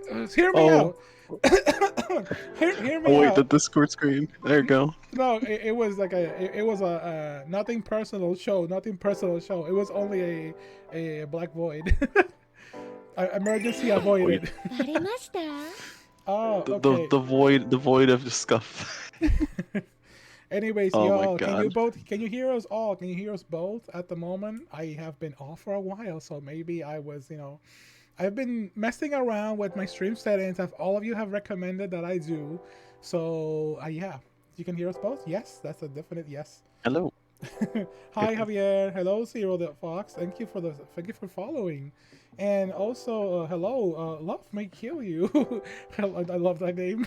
Wait, hear me Oh, out. hear me oh wait, the out. Discord screen. There you go. No, it was like it was a nothing personal show. Nothing personal show. It was only a black void. Emergency Wait, avoided. バレました Oh, the the, okay. the void of scuff. Anyways, Oh my y'all, god. can you hear us all? Can you hear us both at the moment? I have been off for a while, so maybe I was, I've been messing around with my stream settings, as all of you have recommended that I do. So, yeah, you can hear us both. Yes, that's a definite yes. Hello. Hi, Javier. Hello, Zero the Fox. Thank you for following. And also, hello, love may kill you. I love that name.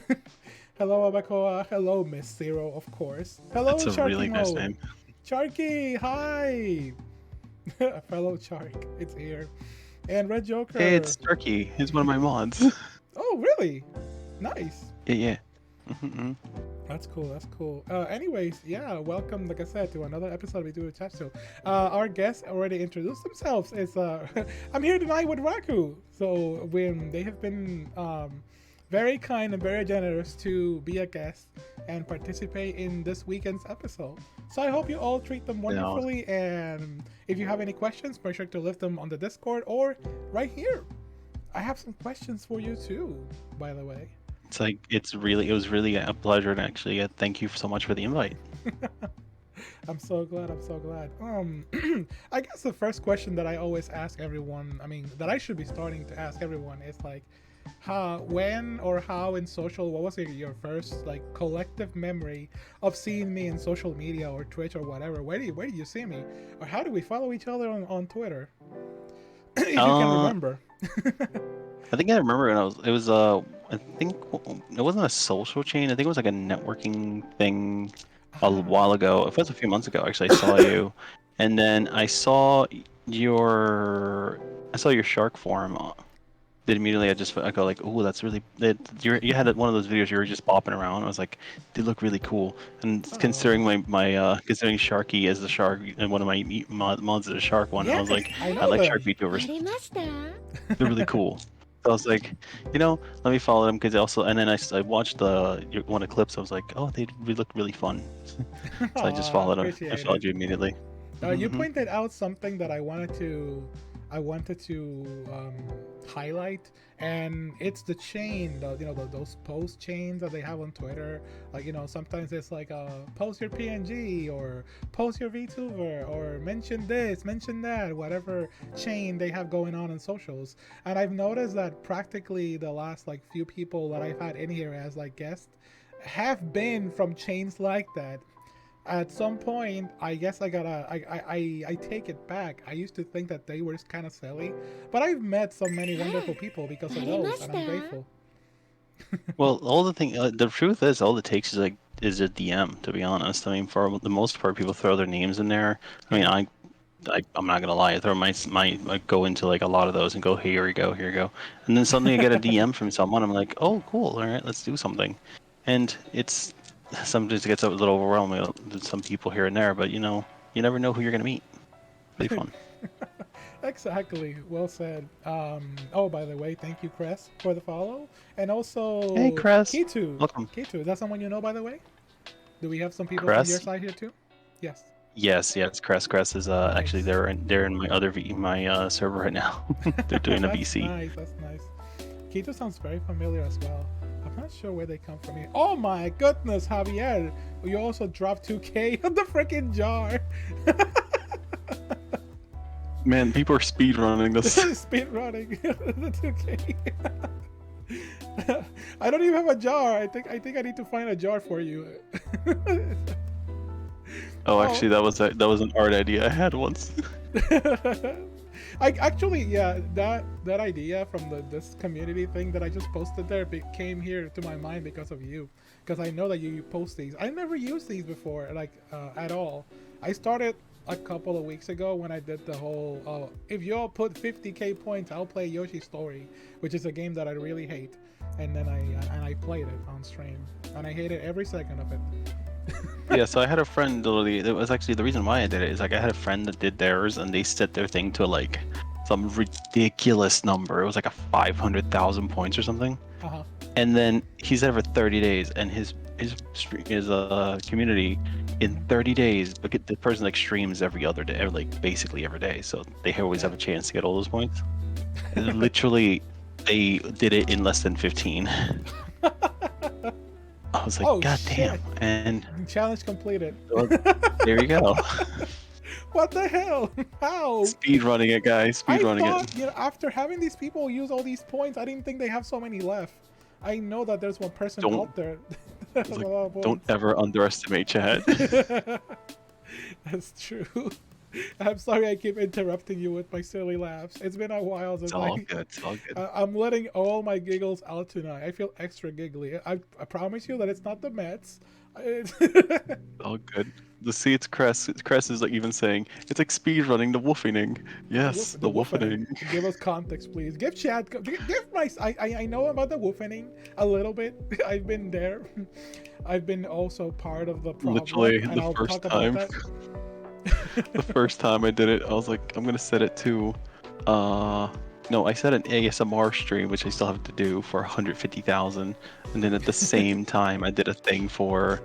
Hello, Abacoa. Hello, Miss Zero, of course. Hello, That's a Sharky really nice Mo. name. Sharky, hi. A fellow Shark, it's here. And Red Joker. Hey, it's Turkey. He's one of my mods. Oh, really? Nice. Yeah. Mm-hmm. That's cool. That's cool. Anyways, yeah, welcome, like I said, to another episode we do a chat show. Our guests already introduced themselves. It's I'm here tonight with Raku. So when they have been very kind and very generous to be a guest and participate in this weekend's episode. So I hope you all treat them wonderfully. And if you have any questions, make sure to leave them on the Discord or right here. I have some questions for you too, by the way. It's like it was really a pleasure, and actually, thank you so much for the invite. I'm so glad. I guess the first question that I always ask everyone, that I should be starting to ask everyone is like, when or how in social, what was your first like collective memory of seeing me in social media or Twitch or whatever? Where did you see me? Or how do we follow each other on Twitter? If you can remember. I think I remember when I think it wasn't a social chain. I think it was like a networking thing a while ago. It was a few months ago, actually. I saw you, and then I saw your shark form. Then immediately I go like, oh, that's really. You had one of those videos you were just bopping around. I was like, they look really cool. And considering my considering Sharky as the shark and one of my mods is a shark one, I was like, I I like them. shark バ VTubers. レました They're really cool. So I was like, let me follow them because also, and then I watched one of the clips. I was like, oh, they look really fun. So I just followed them. I followed you immenther You pointed out something that I wanted to highlight, and it's the chain, those post chains that they have on Twitter. Like, sometimes it's like post your PNG or post your VTuber or mention this, mention that, whatever chain they have going on in socials. And I've noticed that practically the last like few people that I've had in here as like guests have been from chains like that. At some point, I guess I take it back. I used to think that they were just kind of silly, but I've met so many wonderful people because of those, and I'm grateful. Well, the truth is, all it takes is a DM. To be honest, I mean, for the most part, people throw their names in there. I mean, I'm not gonna lie. I throw I go into like a lot of those and go, hey, here you go, and then suddenly I get a DM from someone. I'm like, oh, cool, all right, let's do something, and it's sometimes it gets a little overwhelming with some people here and there, but you never know who you're gonna meet. Really fun. Exactly. Well said. Oh, by the way, thank you, Cress, for the follow, and also Hey, Cress. Kitu. Welcome. Kitu, is that someone you know, by the way? Do we have some people Cress? from your side here too? Yes. Yes. Cress is Nice. actually they're in my server right now. They're doing a VC. That's nice. Kitu sounds very familiar as well. I'm not sure where they come from here. Oh my goodness, Javier! You also dropped 2K on the freaking jar. Man, people are speed running this. Speed running the 2K. I don't even have a jar. I think I need to find a jar for you. Oh, actually, that was an art idea I had once. I actually, yeah, that idea from this community thing that I just posted there came here to my mind because of you, because I know that you post these. I never used these before, like at all. I started a couple of weeks ago when I did the whole if you all put 50k points, I'll play Yoshi's Story, which is a game that I really hate, and then I played it on stream, and I hated every second of it. Yeah, so I had a friend literally. It was actually the reason why I did it is like I had a friend that did theirs, and they set their thing to like some ridiculous number. It was like a 500,000 points or something. Uh-huh. And then he said for 30 days, and his community in 30 days, but the person like streams every other day, or like basically every day, so they always have a chance to get all those points. And literally, they did it in less than 15. I was like, Oh, God shit. damn! And Challenge completed. well, there you go. What the hell? How? Speed running it, guys. Speed running thought, it. you know, after having these people use all these points, I didn't think they have so many left. I know that there's one person Don't- out there. Like, don't ever underestimate chat. That's true. I'm sorry I keep interrupting you with my silly laughs. It's been a while since It's all good. It's all good. I'm letting all my giggles out tonight. I feel extra giggly. I promise you that it's not the Mets. All good. See, it's Cress. Cress is like even saying it's like speed running the woofening. Yes, the woofening. Give us context, please. Give chat. Give my. I know about the woofening a little bit. I've been there. I've been also part of the problem. Literally, and the first time. The first time I did it, I was like, I'm gonna set it to, no, I set an ASMR stream, which I still have to do for 150,000, and then at the same time, I did a thing for,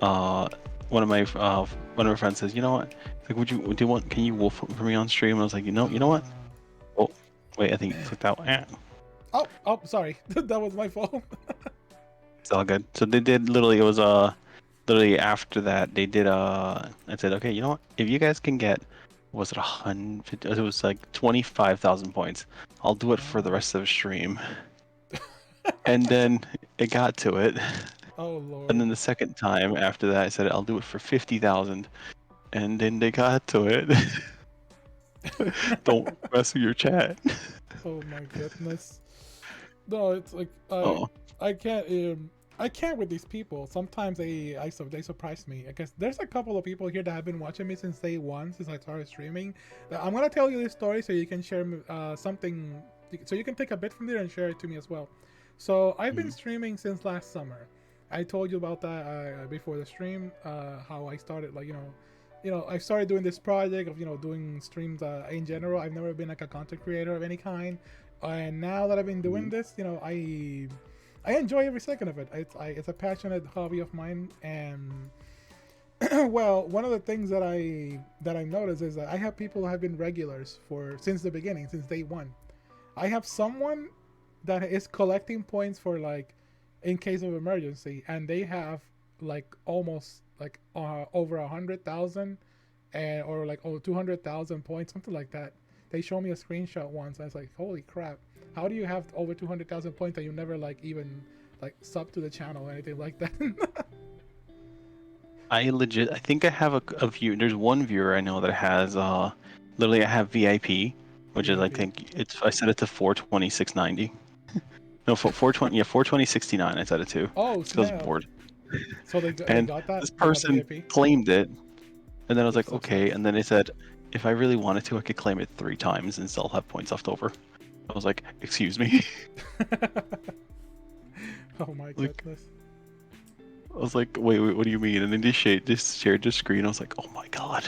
one of my friends says, you know what? Like, can you wolf for me on stream? And I was like, you know what? Oh, wait, I think you clicked out. Oh, sorry, that was my fault. It's all good. So they did literally. It was literally after that they did. I said, okay, you know what? If you guys can get, was it 100? It was like 25,000 points. I'll do it for the rest of the stream. And then it got to it. Oh Lord. And then the second time after that, I said I'll do it for 50,000. And then they got to it. Don't mess with your chat. Oh my goodness. No, it's like I can't with these people. Sometimes they surprise me. I guess there's a couple of people here that have been watching me since day one, since I started streaming. I'm gonna tell you this story so you can share something, so you can take a bit from there and share it to me as well. So I've been streaming since last summer. I told you about that before the stream. How I started, like I started doing this project of doing streams in general. I've never been like a content creator of any kind, and now that I've been doing this, I enjoy every second of it. It's a passionate hobby of mine, and well, one of the things that I noticed is that I have people who have been regulars since the beginning, since day one. I have someone that is collecting points for like in case of emergency, and they have like almost like over 100,000 or like 200,000 points, something like that. They showed me a screenshot once. And I was like, holy crap. How do you have over 200,000 points and you never like even like sub to the channel or anything like that? I think I have a view. There's one viewer I know that has literally I have VIP, which is I think I set it to 426.90. No, 420. Yeah, 420.69. I set it to. Oh, so I was bored. So they got that. This person claimed it, and then I was like, okay. Nice. And then they said, if I really wanted to, I could claim it 3 times and still have points left over. I was like, excuse me. Oh my goodness. I was like, wait, what do you mean? And then they shared the screen. I was like, oh my god.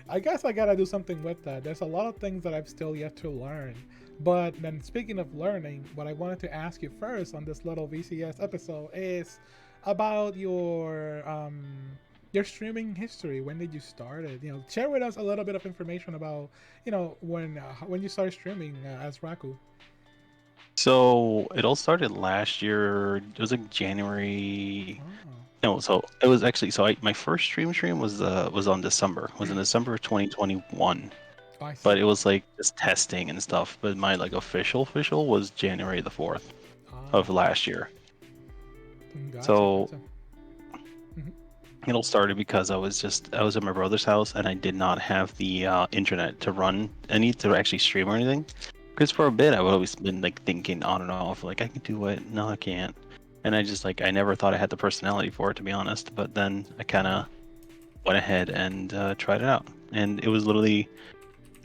I guess I gotta do something with that. There's a lot of things that I've still yet to learn. But then speaking of learning, what I wanted to ask you first on this little VCS episode is about your streaming history. When did you start it? Share with us a little bit of information about when you started streaming as Raku. So it all started last year. It was like January. No, so it was actually my first stream was on December. It was in December of 2021. But it was like just testing and stuff. But my like official was January the 4th of last year. Gotcha. It all started because I was at my brother's house and I did not have the internet to run to actually stream or anything. Because for a bit I've always been like thinking on and off, like I can do it, no I can't. And I just I never thought I had the personality for it, to be honest. But then I kind of went ahead and tried it out, and it was literally.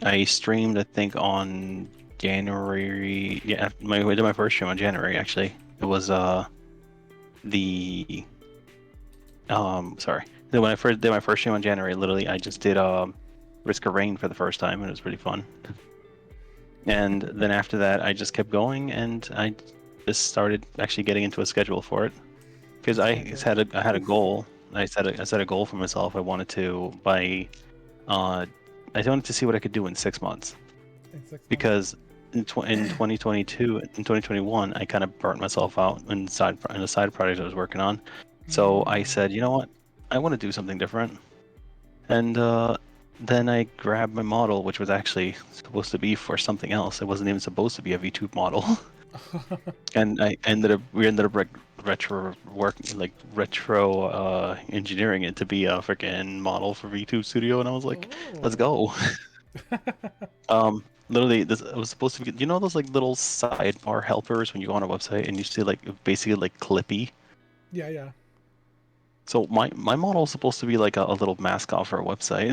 I streamed, I think, on January. Yeah, I did my first stream on January. Actually, it was sorry. Then when I first did my first stream on January, literally, I just did Risk of Rain for the first time, and it was pretty fun. And then after that, I just kept going, and I just started actually getting into a schedule for it because I had a goal. I set a goal for myself. I wanted to I wanted to see what I could do in 6 months In 6 months. because in 2022 and 2021, I kind of burnt myself out in a side project I was working on. So I said, you know what, I want to do something different, and then I grabbed my model, which was actually supposed to be for something else. It wasn't even supposed to be a VTube model. And we ended up retro engineering it to be a freaking model for VTube Studio, and I was like, let's go. Literally, this it was supposed to be. You know those like little sidebar helpers when you go on a website and you see like basically like Clippy. Yeah, yeah. So my model is supposed to be like a little mascot for a website.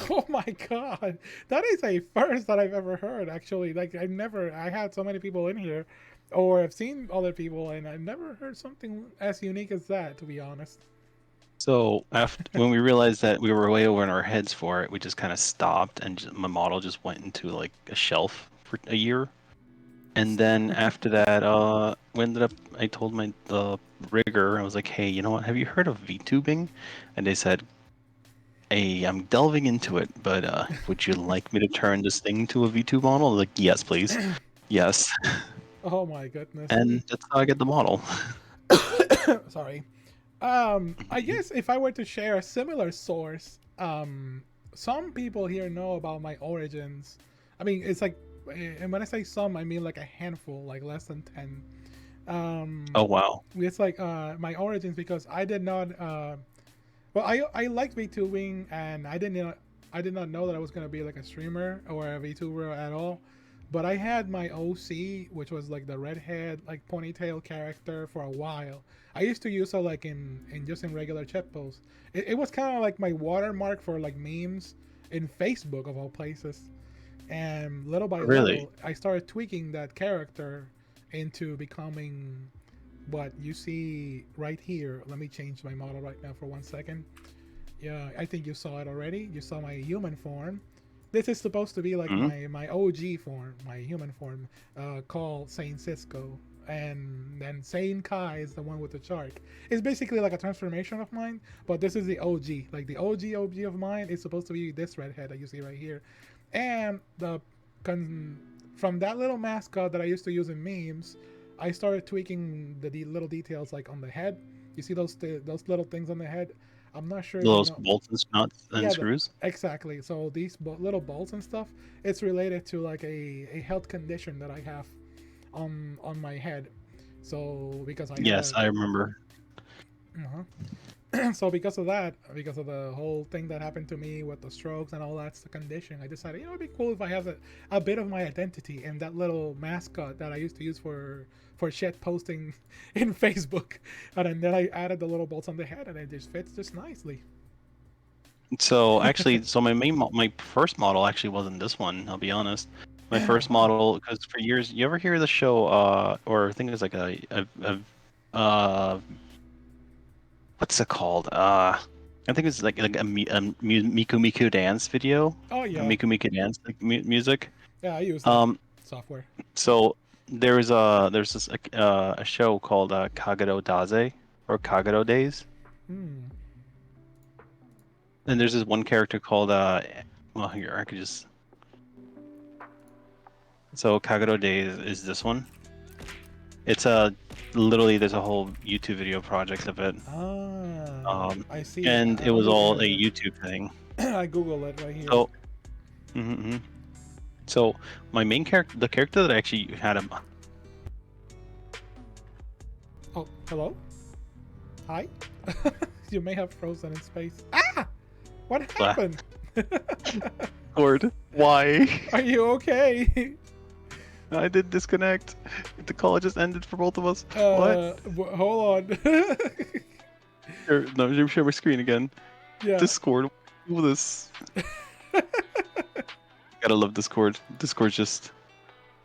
Oh my god, that is a first that I've ever heard. Actually, like I had so many people in here, or I've seen other people, and I've never heard something as unique as that. To be honest. So when we realized that we were way over in our heads for it, we just kind of stopped, and my model just went into like a shelf for a year. And then after that, we ended up. I told the rigger, I was like, "Hey, you know what? Have you heard of VTubing?" And they said, "Hey, I'm delving into it, but would you like me to turn this thing into a VTube model?" I was like, "Yes, please, yes." Oh my goodness. And that's how I get the model. Sorry. I guess if I were to share a similar source, some people here know about my origins. I mean, it's like, and when I say some, I mean like a handful, like less than 10. Oh wow. It's like my origins because I did not. Well, I liked VTubing, and I did not know that I was gonna be like a streamer or a VTuber at all. But I had my OC, which was like the redhead, like ponytail character for a while. I used to use it like in just in regular chat posts. It was kind of like my watermark for like memes in Facebook of all places. And little by Really? little, I started tweaking that character into becoming what you see right here. Let me change my model right now for 1 second. Yeah, I think you saw it already. You saw my human form. This is supposed to be like my OG form, my human form, called SainCisco. And then Saint Kai is the one with the shark. It's basically like a transformation of mine, but this is the OG. Like the OG of mine is supposed to be this redhead that you see right here. And from that little mascot that I used to use in memes, I started tweaking the little details like on the head. You see those little things on the head? I'm not sure if you Those know. bolts and nuts and Yeah, screws? exactly. So these little bolts and stuff, it's related to like a health condition that I have on my head. So because I Yes, had, I remember. so because of that, because of the whole thing that happened to me with the strokes and all that's the condition, I decided, it'd be cool if I have a bit of my identity in that little mascot that I used to use for shit posting in Facebook, and then I added the little bolts on the head, and it just fits just nicely. So actually, my first model actually wasn't this one. I'll be honest. My Oh first wow. model, because for years, you ever hear the show? Or I think it's like what's it called? I think it's like Miku Miku dance video, Oh a yeah, Miku Miku dance like music. yeah. I use that Um, software. so there's this a show called Kagero Daze or Kagero Days, Hmm. and there's this one character called well, here I could just. So Kagero Days is this one. It's literally there's a whole YouTube video project of it. Ah, Um, I see. and it I'm was looking all at a it. YouTube thing. I Google it right here. So, mhm. So my main character, the character that I actually had him. Oh, hello. Hi. You may have frozen in space. Ah! What happened? Discord. Why? Are you okay? I did disconnect. The call just ended for both of us. What? Hold on. Here, no, let me share my screen again. Yeah. Discord. Do this. Gotta love Discord. Discord just.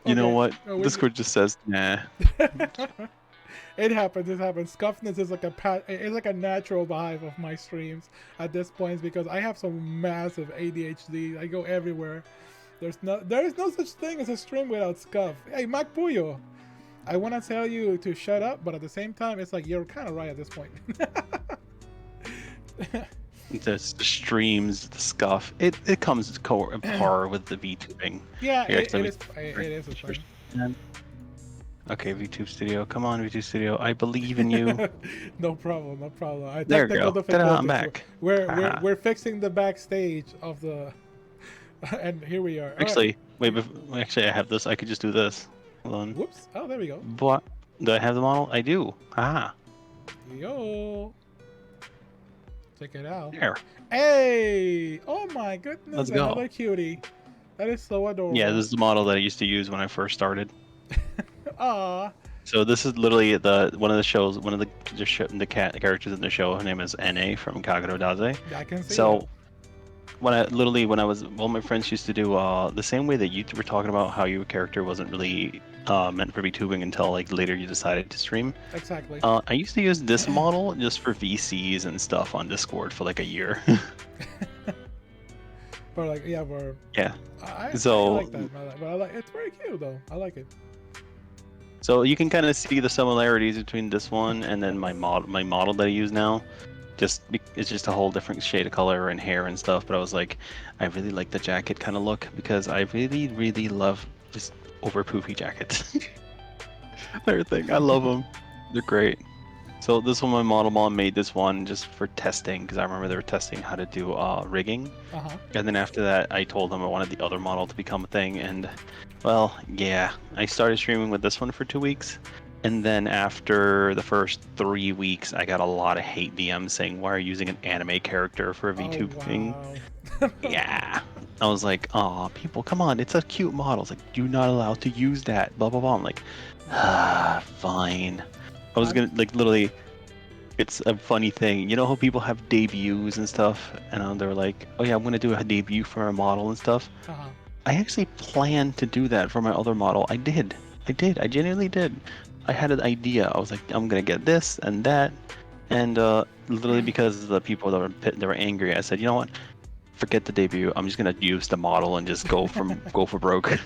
You know Okay. what? Oh, Discord just says, nah. It happens. It happens. Scuffness is like it's like a natural vibe of my streams at this point because I have some massive ADHD. I go everywhere. There is no such thing as a stream without scuff. Hey, Mac Puyo, I want to tell you to shut up, but at the same time, it's like you're kind of right at this point. The streams, the scuff, it comes par with the VTubing. Yeah, Here, it is a thing. Okay, VTube Studio, come on, VTube Studio, I believe in you. No problem, no problem. There we go. Ta-da, I'm back. We're fixing the backstage of the, and here we are. Actually, wait, actually, I have this. I could just do this. Hold on. Whoops! Oh, there we go. What? Do I have the model? I do. Ah. Yo. Check it out. There. Hey! Oh my goodness! Let's go. Another cutie. That is so adorable. Yeah, this is the model that I used to use when I first started. Ah. So this is literally one of the characters in the show. Her name is Na from Kagero Daze. I can see. So when my friends used to do the same way that you were talking about how your character wasn't really meant for VTubing until like later you decided to stream. Exactly. I used to use this model just for VCs and stuff on Discord for like a year. But like yeah. I like that. But it's very cute though. I like it. So you can kind of see the similarities between this one and then my model that I use now. It's just a whole different shade of color and hair and stuff. But I was like, I really like the jacket kind of look because I really love just over poofy jackets. Everything. I love them. They're great. So this one, my model mom made this one just for testing because I remember they were testing how to do rigging. And then after that, I told them I wanted the other model to become a thing. And well, yeah, I started streaming with this one for 2 weeks. And then after the first 3 weeks, I got a lot of hate DMs saying, why are you using an anime character for a VTube thing? Yeah. I was like, oh, people, come on, it's a cute model. It's like, you're not allowed to use that, blah, blah, blah. I'm like, fine. I was gonna, like, literally, it's a funny thing. You know how people have debuts and stuff? And they were like, oh yeah, I'm gonna do a debut for a model and stuff. I actually planned to do that for my other model. I did. I genuinely did. I had an idea. I was like, I'm gonna get this and that, and literally because the people that were angry, I said, you know what? Forget the debut. I'm just gonna use the model and just go for broke.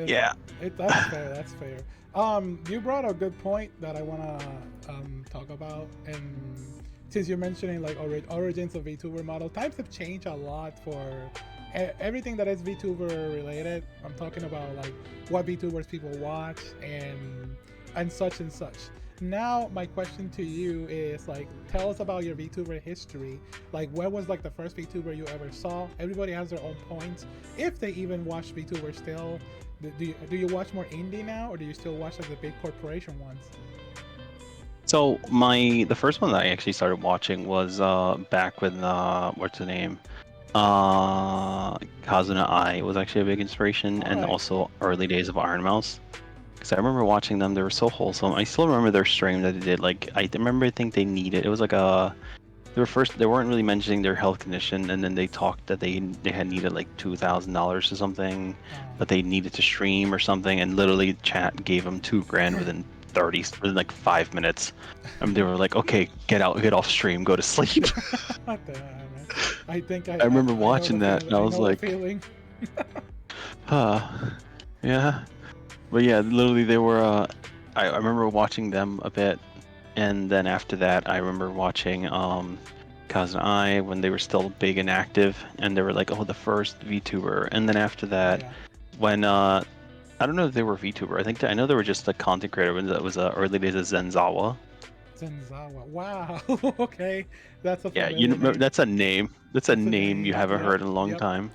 Yeah. That's fair. That's fair. You brought a good point that I wanna talk about, and since you're mentioning like origins of VTuber model, times have changed a lot for everything that is VTuber related. I'm talking about like what VTubers people watch and such and such. Now my question to you is like, tell us about your VTuber history. Like, when was like the first VTuber you ever saw? Everybody has their own points, if they even watch VTubers still. Do you watch more indie now, or do you still watch like the big corporation ones? So the first one that I actually started watching was back when what's the name? Kazuna Ai was actually a big inspiration, and also early days of Iron Mouse. Because I remember watching them, they were so wholesome. I still remember their stream that they did. Like I think they needed. It was like they weren't really mentioning their health condition, and then they talked that they had needed like $2,000 or something, but they needed to stream or something, and literally chat gave them $2,000 within like 5 minutes. And they were like, okay, get off stream, go to sleep. What the hell, man? I remember watching that, and I was like, yeah. But yeah, literally they were, I remember watching them a bit, and then after that, I remember watching Kazuna Ai when they were still big and active, and they were like, oh, the first VTuber. And then after that, when, I don't know if they were VTuber, I know they were just a content creator, when that was early days of Zenzawa. Zenzawa, wow, okay. That's a that's a name. That's a name you haven't heard in a long time.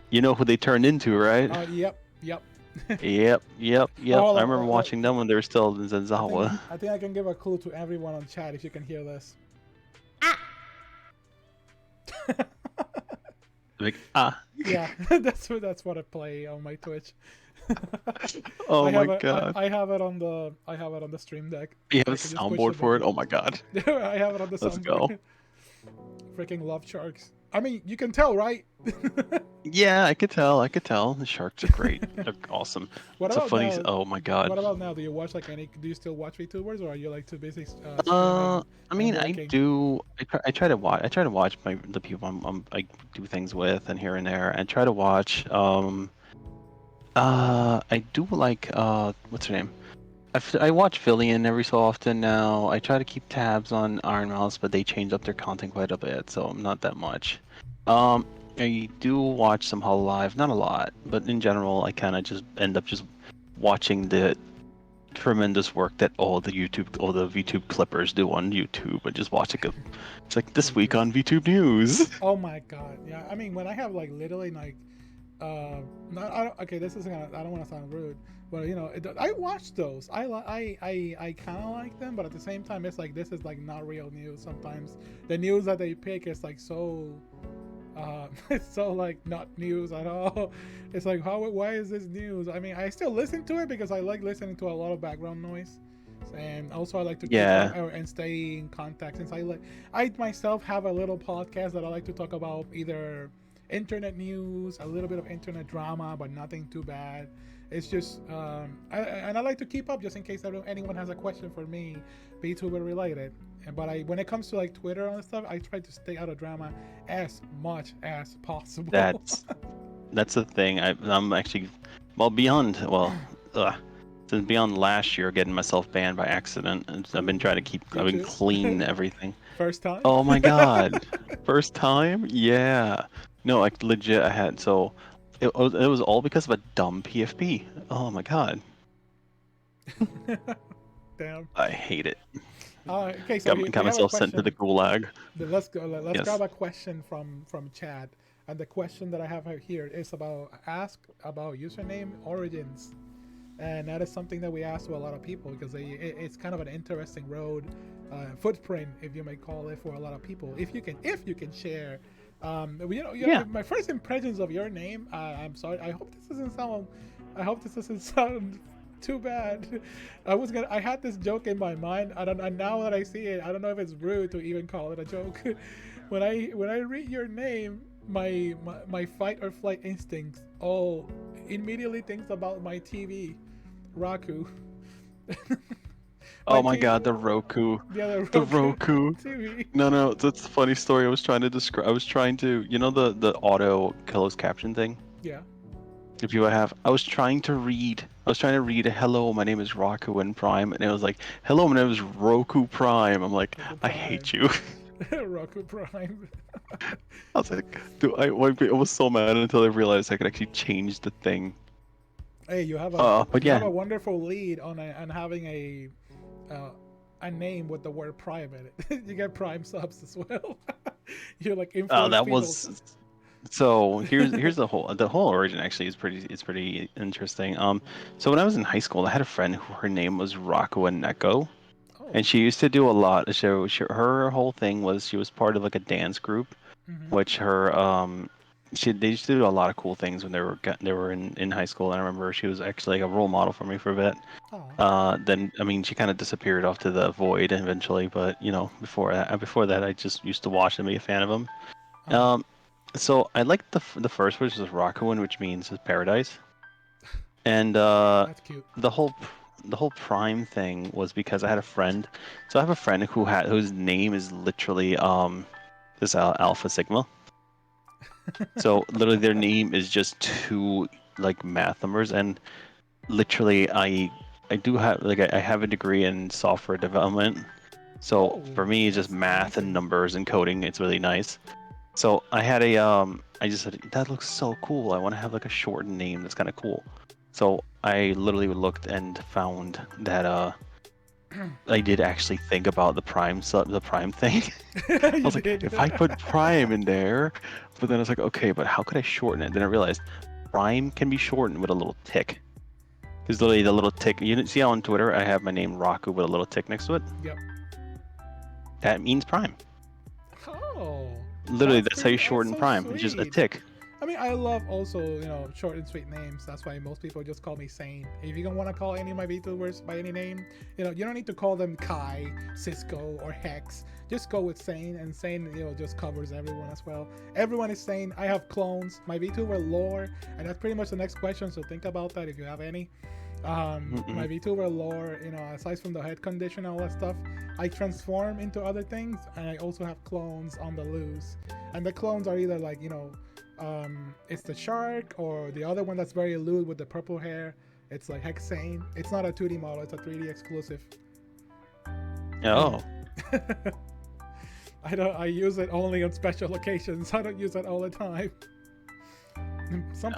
You know who they turned into, right? Yep. Yep. I remember watching them when they were still in Zenzawa. I think I can give a clue to everyone on chat if you can hear this. Like Yeah, that's what I play on my Twitch. Oh my god! I have it on the stream deck. You have a soundboard for it? Oh my god! I have it on the soundboard. Let's go. Freaking love sharks. I mean, you can tell, right? Yeah, I could tell. I could tell. The sharks are great. They're awesome. What It's a about funny. now? Oh my god. What about now? Do you watch like any? Do you still watch VTubers, or are you like too busy Uh, streaming I and mean, I working? do. I try to watch. I try to watch the people I do things with, and here and there. I try to watch. I do like. What's her name? I watch Fillion every so often now. I try to keep tabs on Iron Mouse, but they change up their content quite a bit, so not that much. Um, I do watch some Hololive, not a lot, but in general, I kind of just end up just watching the tremendous work that all the VTube clippers do on YouTube, and just watch it go. It's like this week Clippers. on VTube News. Oh my god, yeah. I mean, when I have like literally like, not I don't, okay, this is gonna I don't want to sound rude, but I watch those. I kind of like them, but at the same time, it's like this is like not real news. Sometimes the news that they pick is like so, it's so like not news at all. It's like why is this news? I mean, I still listen to it because I like listening to a lot of background noise. And also I like to keep Yeah, and stay in contact since I myself have a little podcast that I like to talk about either internet news, a little bit of internet drama, but nothing too bad. It's just and I like to keep up just in case anyone has a question for me, VTuber related. But when it comes to like Twitter and stuff, I try to stay out of drama as much as possible. that's that's the thing. I'm actually well beyond uh, since beyond last year getting myself banned by accident. And I've been trying to keep. I've Did been you? clean everything. First time? Oh my god, first time? Yeah. No, like legit. I had so it was all because of a dumb PFP. Oh my god, Damn. I hate it. Okay, so Got we have a myself sent to the question. gulag. Let's go. Let's grab Yes. a question from Chad, and the question that I have here is about ask about username origins, and that is something that we ask to a lot of people because it's kind of an interesting road footprint, if you may call it, for a lot of people. If you can share, Yeah. my first impressions of your name. I'm sorry. I hope this doesn't sound. I hope this doesn't sound too bad. I had this joke in my mind. I don't. And now that I see it, I don't know if it's rude to even call it a joke. When I read your name, my fight or flight instincts all immediately thinks about my TV, Raku. My Oh my TV, god, the Roku. the other The Roku Roku. TV. No, no, that's a funny story. I was trying to describe. I was trying to, the auto closed caption thing. Yeah. If you have, I was trying to read. I was trying to read, "Hello, my name is Raku and Prime," and it was like, "Hello, my name is Roku Prime." I'm like, Roku I Prime. hate you. Roku Prime. I was like, dude, I was so mad until I realized I could actually change the thing. Hey, But you have yeah, a wonderful lead on having uh, a name with the word prime in it. You get prime subs as well. You like influence that people. was so. Here's the whole origin actually is pretty interesting. So when I was in high school, I had a friend who her name was Rocco and Neko. Oh. And she used to do a lot. So her whole thing was she was part of like a dance group, Mm-hmm. which they used to do a lot of cool things when they were in high school. And I remember she was actually like a role model for me for a bit. Oh. Then I mean she kind of disappeared off to the void eventually, but before that I just used to watch and be a fan of them. Oh. Um, so I liked the first, which is Rakuen, which means paradise, and That's cute. the whole the whole prime thing was because I had a friend. So I have a friend whose name is literally this Alpha Sigma. So literally their name is just two like math numbers, and literally I do have I have a degree in software development. So Oh, for me it's just that's math and amazing. numbers and coding. It's really nice. So I just said that looks so cool. I want to have like a shortened name that's kind of cool. So I literally looked and found that I did actually think about the prime thing. I You was like, did. if I put prime in there, but then I was like, okay, but how could I shorten it? Then I realized prime can be shortened with a little tick. There's literally the little tick. You see how on Twitter I have my name Raku with a little tick next to it? Yep. That means prime. Oh, Literally, that's that's how you pretty. That's shorten so prime. It's just a sweet. tick. I mean, I love also, short and sweet names. That's why most people just call me Sane. If you don't want to call any of my VTubers by any name, you don't need to call them Kai, Cisco, or Hex. Just go with Sane, and Sane, just covers everyone as well. Everyone is Sane. I have clones. My VTuber lore, and that's pretty much the next question. So think about that if you have any. My VTuber lore, aside from the head condition and all that stuff, I transform into other things, and I also have clones on the loose. And the clones are either like, it's the shark, or the other one that's very lewd with the purple hair. It's like Hexane. It's not a 2D model, it's a 3D exclusive. Oh. I use it only on special occasions. I don't use it all the time. Some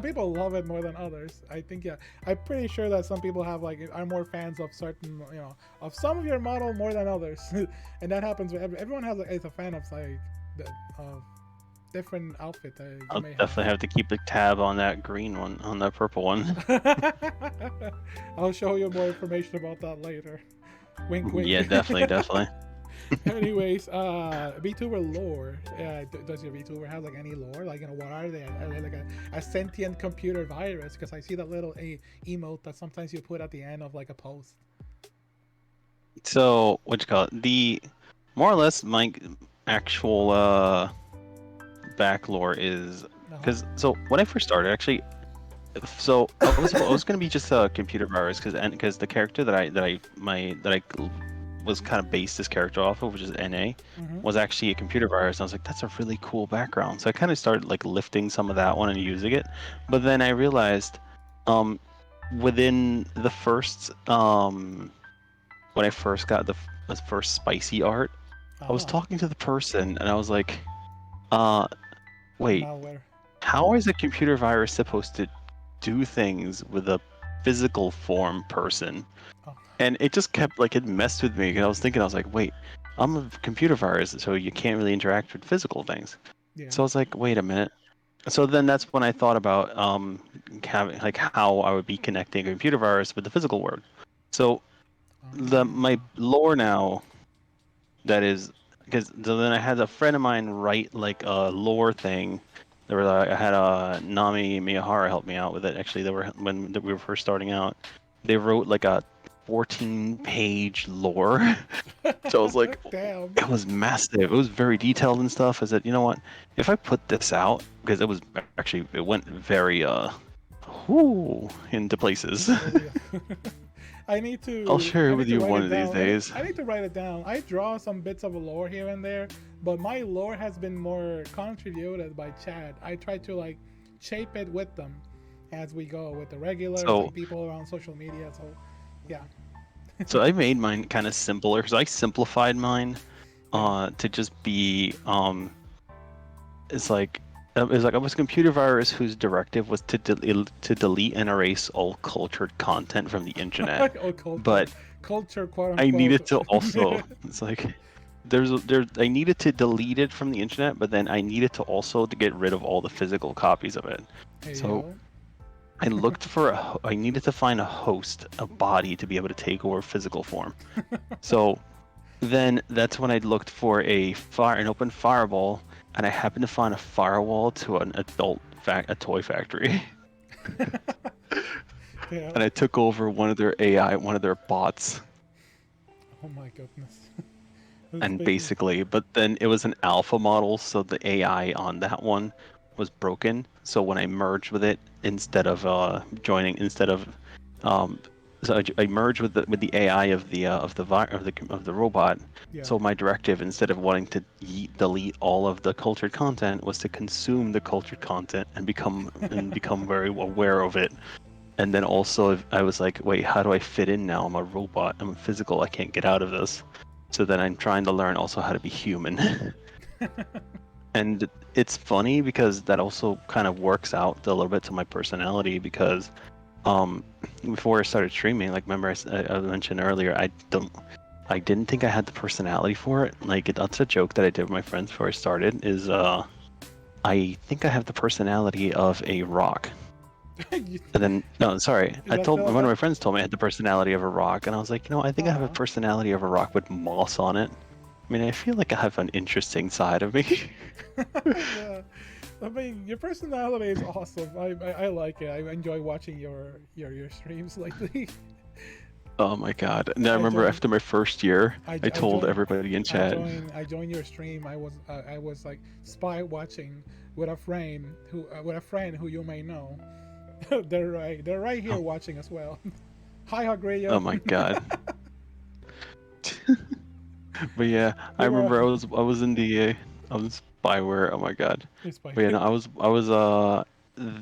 people love it more than others. I think, yeah. I'm pretty sure that some people are more fans of certain, of some of your model more than others. And that happens with everyone is a fan of different outfit that I'll definitely have to keep a tab on that green one, on that purple one. I'll show you more information about that later. Wink, wink. Yeah, definitely. Anyways, VTuber lore. Does your VTuber have any lore? What are they? Are they like a sentient computer virus? Because I see that little emote that sometimes you put at the end of a post. So what you call it? The more or less my actual back lore is because so when I first started, actually, so I was gonna be just a computer virus because the character that I was kind of based this character off of, which is NA, was actually a computer virus. And I was like, that's a really cool background. So I kind of started lifting some of that one and using it. But then I realized, within the first, when I first got the first spicy art, I was talking to the person and I was like, wait, how is a computer virus supposed to do things with a physical form person? And it just kept it messed with me. And I was like, wait, I'm a computer virus, so you can't really interact with physical things. Yeah. So I was like, wait a minute. So then that's when I thought about having how I would be connecting a computer virus with the physical world. So my lore now, that is, because then I had a friend of mine write a lore thing. I had Nami Miyahara help me out with it. Actually, when we were first starting out, they wrote a 14-page lore. So I was like, damn. It was massive. It was very detailed and stuff. I said, you know what? If I put this out, because it went very into places. I'll share it with you one of these days. I need to write it down. I draw some bits of lore here and there, but my lore has been more contributed by Chad. I try to shape it with them as we go with the regulars and people around social media. So yeah. So I made mine kind of simpler, because I simplified mine to just be it's like I was a computer virus whose directive was to delete and erase all cultured content from the internet. But culture, quote I needed to also I needed to delete it from the internet, but then I needed to also to get rid of all the physical copies of it. I looked I needed to find a host, a body, to be able to take over physical form. So then that's when I looked for an open fireball, and I happened to find a firewall to an a toy factory. And I took over one of their AI, one of their bots. Oh my goodness. And basically, but then it was an alpha model, so the AI on that one was broken. So when I merged with it, instead of so I merged with the AI of the robot. Yeah. So my directive, instead of wanting to delete all of the cultured content, was to consume the cultured content and become very aware of it. And then also I was like, wait, how do I fit in now? I'm a robot. I'm physical. I can't get out of this. So then I'm trying to learn also how to be human. And it's funny because that also kind of works out a little bit to my personality, because before I started streaming, remember I mentioned earlier, I didn't think I had the personality for it. That's a joke that I did with my friends before I started, is I think I have the personality of a rock. And then, no, sorry, one of my friends told me I had the personality of a rock, and I was like, I think I have a personality of a rock with moss on it. I mean, I feel like I have an interesting side of me. Yeah. I mean, your personality is awesome. I like it. I enjoy watching your streams lately. Oh my god. And I I remember joined. after my first year, I I told joined. everybody in chat. I joined your stream. I was like spy watching with a friend who you may know. They're right here Oh, watching as well. Hi, oh Hagreya. my god. But yeah, I We were remember I was in the I was Spyware. Oh my god. spy. But yeah, no, I was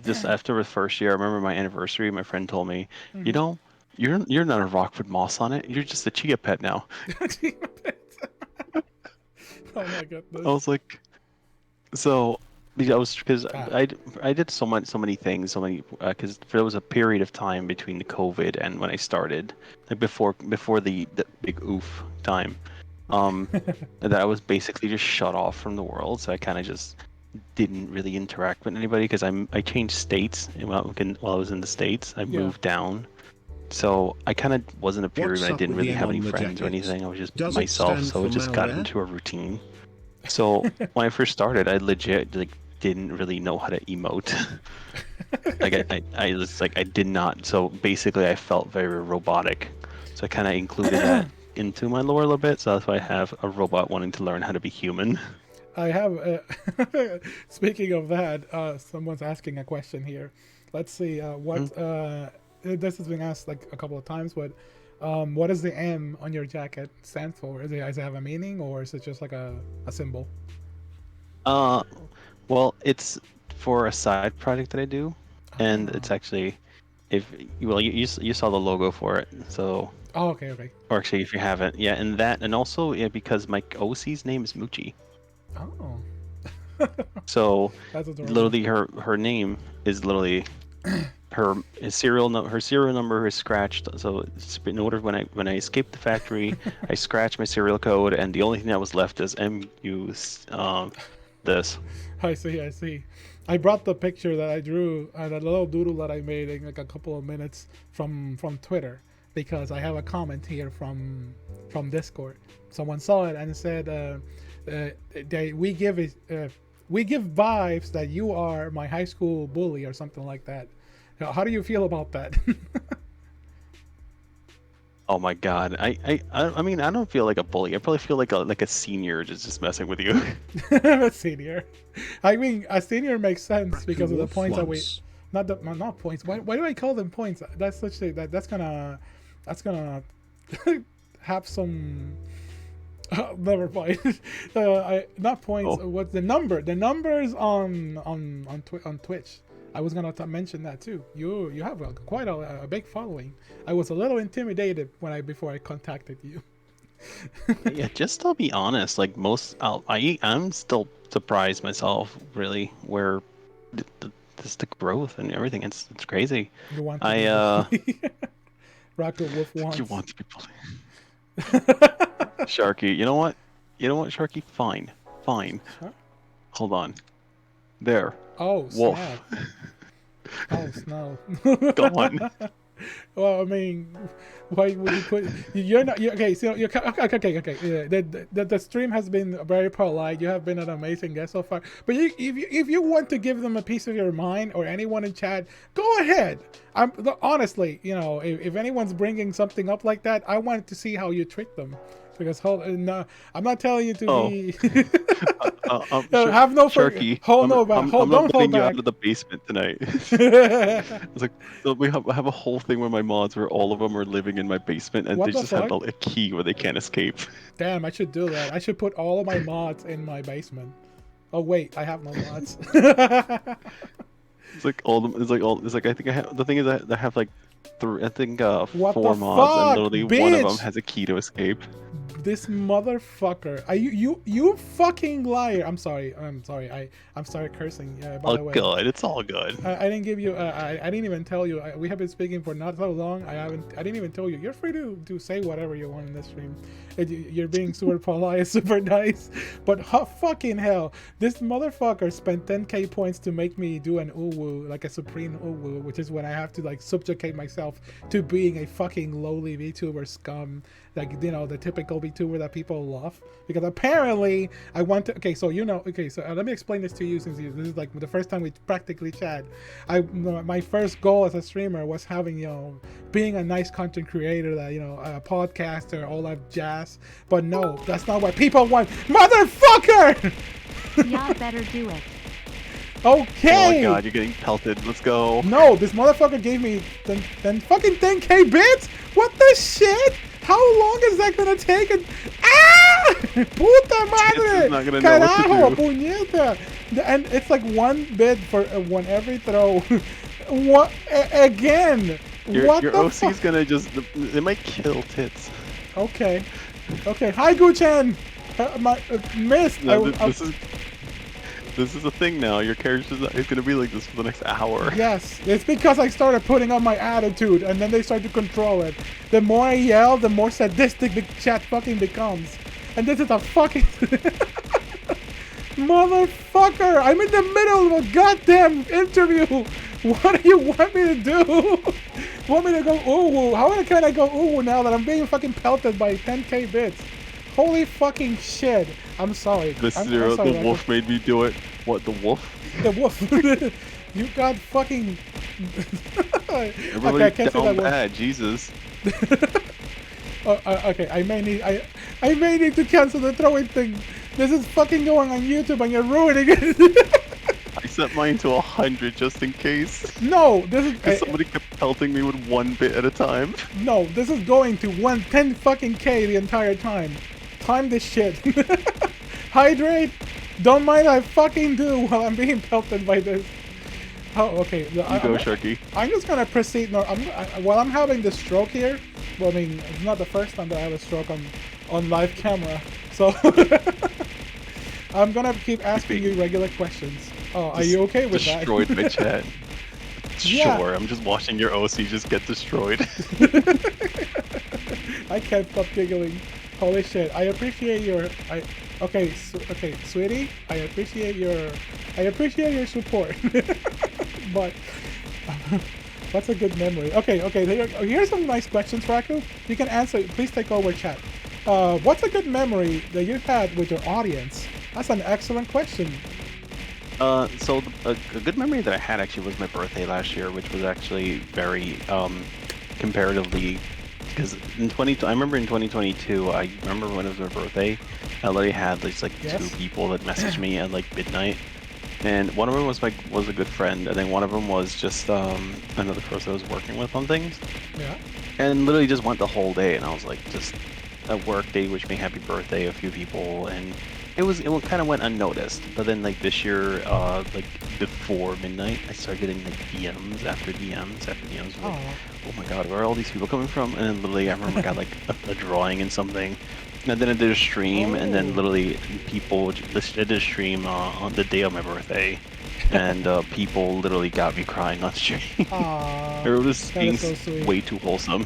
just after the first year. I remember my anniversary. My friend told me, you Mhm. know, you're not a Rockford Moss on it. You're just a Chia Pet now. Oh my I goodness. was like, so because I was because Ah. I did so many things, so many because there was a period of time between the COVID and when I started, like before the big oof time, that I was basically just shut off from the world. So I kind of just didn't really interact with anybody because I changed states while I was in the states. I Yeah. moved down, so I kind of was in a period What's when I up didn't with the really M have any on the friends or jacket? anything. I was just Does it myself, stand so for it just got malware? into a routine. So when I first started, I legit like didn't really know how to emote. Like I was like I did not. So basically, I felt very robotic. So I kind of included that into my lore a little bit. So that's why I have a robot wanting to learn how to be human. I have. Speaking of that, someone's asking a question here. Let's see. What? This has been asked like a couple of times, but what does the M on your jacket stand for? Does it have a meaning, or is it just like a symbol? Uh, well, it's for a side project that I do, and Ah. it's actually if you saw the logo for it. So Oh, okay, okay. or actually if you haven't, yeah, and that and also yeah because my OC's name is Moochie. Oh, So that's adorable. literally her name is literally her serial number is scratched. So in order when I escaped the factory, I scratched my serial code, and the only thing that was left is MU this. I see, I see. I brought the picture that I drew, that little doodle that I made in like a couple of minutes from Twitter, because I have a comment here from Discord. Someone saw it and said, we give it, we give vibes that you are my high school bully or something like that. How do you feel about that? Oh my god. I mean I don't feel like a bully. I probably feel like a senior just messing with you. A senior. I mean, a senior makes sense Raku because of the Wolf points that we, once. not points. Why do I call them points? That's such a that's gonna have some. Never mind. Not points. Oh. What's the number? The numbers on Twitch. I was gonna mention that too. You have quite a big following. I was a little intimidated before I contacted you. Yeah, just to be honest, like I'm still surprised myself really where just the growth and everything. It's crazy. You want to I be bullied. Rocket Wolf you wants. want to be Sharky, you know what? You know what, Sharky? Fine. Fine. Huh? Hold on. There. Oh snap! Wolf. Oh snow. Gone. Well, I mean, why would you put? You're not. Okay, so you're okay. Yeah, the stream has been very polite. You have been an amazing guest so far. But if you want to give them a piece of your mind or anyone in chat, go ahead. Honestly, if anyone's bringing something up like that, I wanted to see how you treat them. Because no, I'm not telling you to Oh. be. Sharky, Have no Sharky, hold no back. I'm not Don't hold letting you back. out of the basement tonight. It's like so I have a whole thing with my mods where all of them are living in my basement and What they the just have fuck? a key where they can't escape. Damn, I should do that. I should put all of my mods in my basement. Oh wait, I have no mods. It's like all them. It's like all. It's like I think I have. The thing is, I have like three. I think What the four mods, and fuck, literally one of them bitch? has a key to escape. This motherfucker. Are you fucking liar. I'm sorry. I'm sorry cursing. By Oh the way. god, it's all good. I didn't give you. I didn't even tell you. We have been speaking for not so long. I didn't even tell you. You're free to say whatever you want in this stream. You're being super polite, super nice. But fucking hell, this motherfucker spent 10k points to make me do an uwu, like a supreme uwu, which is when I have to like subjugate myself to being a fucking lowly VTuber scum, like the typical VTuber that people love, because apparently I want to. Okay, so let me explain this to you, since this is like the first time we practically chat. My first goal as a streamer was having, being a nice content creator, that a podcaster, all that jazz. But no, that's not what people want, motherfucker. Yeah, better do it. Okay. Oh my god, you're getting pelted. Let's go. No, this motherfucker gave me fucking 10k bits? What the shit? How long is that gonna take? Ah! Puta madre! Not gonna Carajo, know what to do. puñeta! And it's like 1 bit for one every throw. What? Again? Your What the OC's fuck? gonna just... It might kill tits. Okay. Hi, Gu-chan! Missed. No, this is a thing now. Your character's is gonna be like this for the next hour. Yes, it's because I started putting on my attitude, and then they start to control it. The more I yell, the more sadistic the chat fucking becomes. And this is a fucking... Motherfucker! I'm in the middle of a goddamn interview! What do you want me to do? Want me to go ooh? How can I go ooh now that I'm being fucking pelted by 10k bits? Holy fucking shit! I'm sorry. The Raku. wolf made me do it. What, the wolf? The wolf. You got fucking... Everybody I can't say down that bad, Jesus. Okay, I may need to cancel the throwing thing. This is fucking going on YouTube and you're ruining it. I set mine to 100 just in case. No, this is... Because somebody kept pelting me with 1 bit at a time. No, this is going to 110 fucking K the entire time. Time this shit. Hydrate. Don't mind I fucking do while I'm being pelted by this. Oh, okay. You go, Sharky. I'm just gonna proceed. No, while I'm having the stroke here. Well, I mean, it's not the first time that I have a stroke on live camera. So I'm gonna keep asking you regular questions. Oh, are you okay with that? Destroyed my chat. Yeah. Sure, I'm just watching your OC just get destroyed. I can't stop giggling. Holy shit! I appreciate your. Okay, sweetie. I appreciate your support. But what's a good memory? Okay. Here's some nice questions, Raku. You can answer. Please take over chat. What's a good memory that you've had with your audience? That's an excellent question. So a good memory that I had actually was my birthday last year, which was actually very comparatively. Because I remember in 2022, I remember when it was my birthday, I literally had like 2 people that messaged me at like midnight, and one of them was a good friend, and then one of them was just another person I was working with on things. Yeah. And literally just went the whole day, and I was like, just a work day, wish me happy birthday, a few people, and it kind of went unnoticed. But then like this year, like before midnight, I started getting like DMs after DMs after DMs. Like, oh my god, where are all these people coming from? And then literally I remember I got like a drawing and something. And then I did a stream, and then literally people I did a stream on the day of my birthday. And people literally got me crying on stream. It was being so way too wholesome.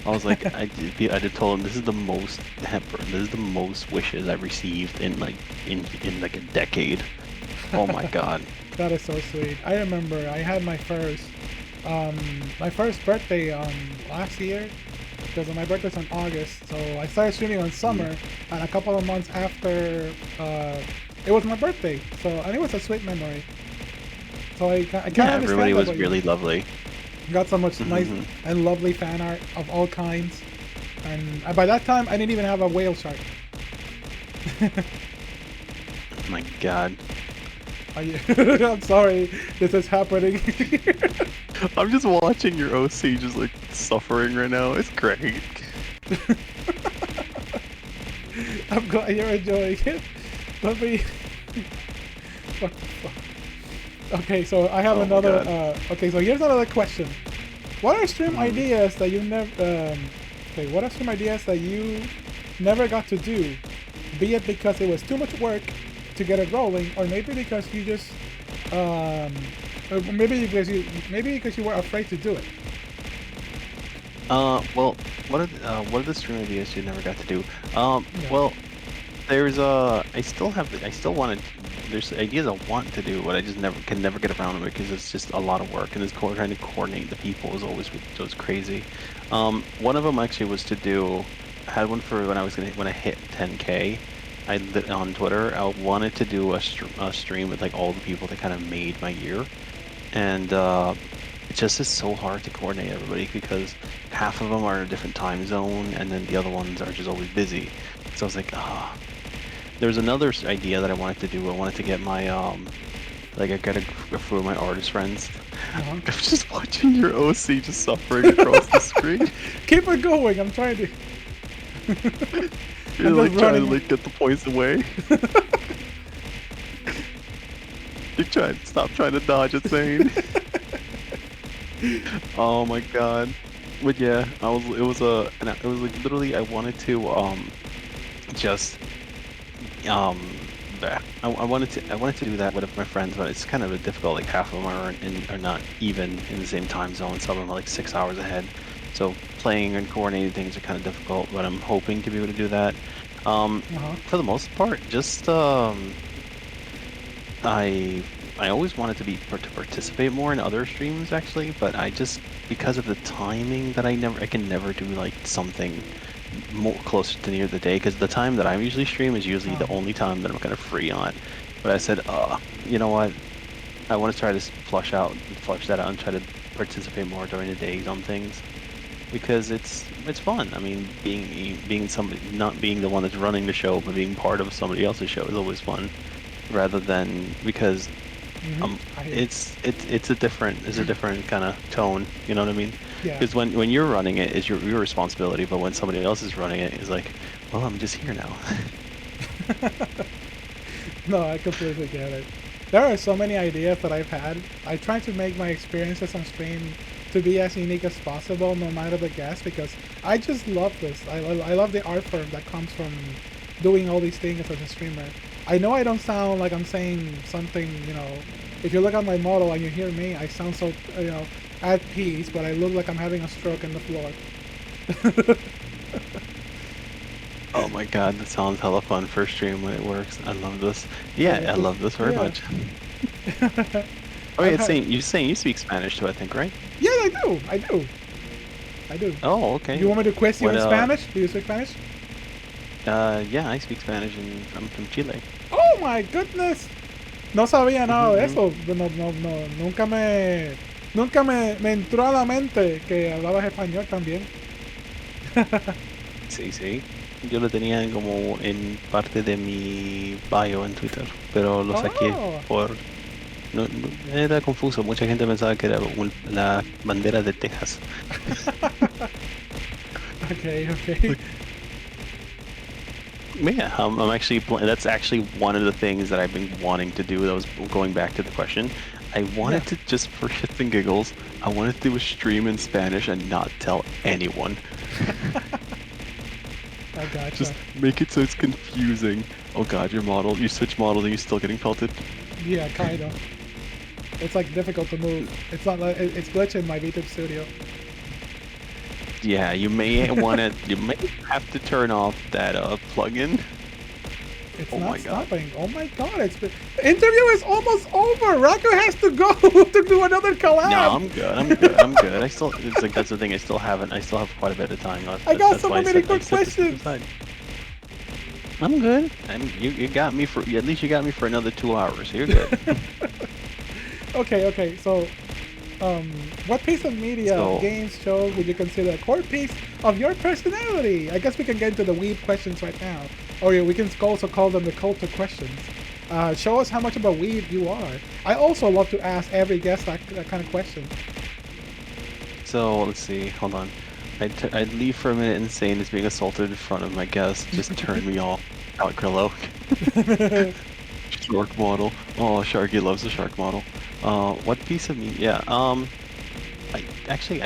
I was like, I did tell him this is the most wishes I've received in like a decade. Oh my god. That is so sweet. I remember I had my first birthday last year, because my birthday's in August. So I started streaming on summer, and a couple of months after it was my birthday. So, and it was a sweet memory. So I can't understand. Everybody was really lovely. Got so much nice and lovely fan art of all kinds, and by that time I didn't even have a whale shark. Oh my god. I'm sorry, this is happening. I'm just watching your OC just like suffering right now. It's great. I'm glad you're enjoying it. Let me... What the fuck? Okay, so I have another... okay, so here's another question. What are stream ideas that you never... what are stream ideas that you never got to do? Be it because it was too much work to get it rolling, or maybe because you just... maybe because you were afraid to do it. Well, what are the stream ideas you never got to do? Well, there's I still want to. There's ideas I want to do, but I just can never get around to it because it's just a lot of work, and it's trying to coordinate the people is always crazy. One of them actually was to had one for when I hit 10K. On Twitter, I wanted to do a stream with like all the people that kind of made my year, and it just is so hard to coordinate everybody because half of them are in a different time zone, and then the other ones are just always busy. So I was like, ah. There's another idea that I wanted to do. I wanted to get my like I got a few of my artist friends. I'm just watching your OC just suffering across the screen. Keep it going. I'm trying to. You're like trying to like get the points away. You're trying. Stop trying to dodge it, Zane. Oh my god. But yeah, it was like literally I wanted to just I wanted to do that with my friends, but it's kind of difficult. Like half of them are not even in the same time zone. Some of them are like 6 hours ahead. So playing and coordinating things are kind of difficult. But I'm hoping to be able to do that. For the most part, just I always wanted to participate more in other streams actually, but I just because of the timing that I can never do like something more closer to near the day because the time that I usually stream is usually the only time that I'm kind of free on. But I said, you know what? I want to try to flush that out and try to participate more during the days on things because it's fun. I mean, being somebody, not being the one that's running the show, but being part of somebody else's show is always fun, rather than because it's a different kind of tone. You know what I mean? Because when you're running it, it's your responsibility, but when somebody else is running it, it's like, well, I'm just here now. No, I completely get it. There are so many ideas that I've had. I try to make my experiences on stream to be as unique as possible, no matter the guest, because I just love this. I love the art form that comes from doing all these things as a streamer. I know I don't sound like I'm saying something, you know, if you look at my model and you hear me, I sound so, you know, at peace, but I look like I'm having a stroke in the floor. Oh my god, that sounds hella fun for a stream when it works. I love this. Yeah, I love this very much. Oh yeah, you're saying you speak Spanish too, I think, right? Yeah, I do. Oh, okay. You want me to quiz you in Spanish? Do you speak Spanish? Yeah, I speak Spanish and I'm from Chile. Oh my goodness! No sabía nada de eso. Nunca me entró a la mente que hablabas español también. Sí. Yo lo tenía como en parte de mi bio en Twitter, pero lo saqué por... No, era confuso, mucha gente pensaba que era la bandera de Texas. Okay. Yeah, I'm actually. That's actually one of the things that I've been wanting to do. That was going back to the question. I wanted to just for shits and giggles. I wanted to do a stream in Spanish and not tell anyone. I gotcha. Just make it so it's confusing. Oh god, you switch models and you're still getting pelted. Yeah, kind of. It's like difficult to move. It's not like it's glitching my VTube studio. Yeah, you may you may have to turn off that plugin. It's not stopping. Oh my god, the interview is almost over. Raku has to go to do another collab. No, I'm good. It's like that's the thing. I still have quite a bit of time left. I got so many quick questions. I'm good. You got me for at least you got me for another 2 hours. You're good. Okay. So, what piece of media, games, shows would you consider a core piece of your personality? I guess we can get into the weeb questions right now. Or we can also call them the culture questions. Show us how much of a weeb you are. I also love to ask every guest that kind of question. So, let's see. Hold on. I'd leave for a minute and Sane is being assaulted in front of my guest. Just turn me off. Out Grillo. Shark model. Oh, Sharky loves the shark model. What piece of me? Yeah. I'm just an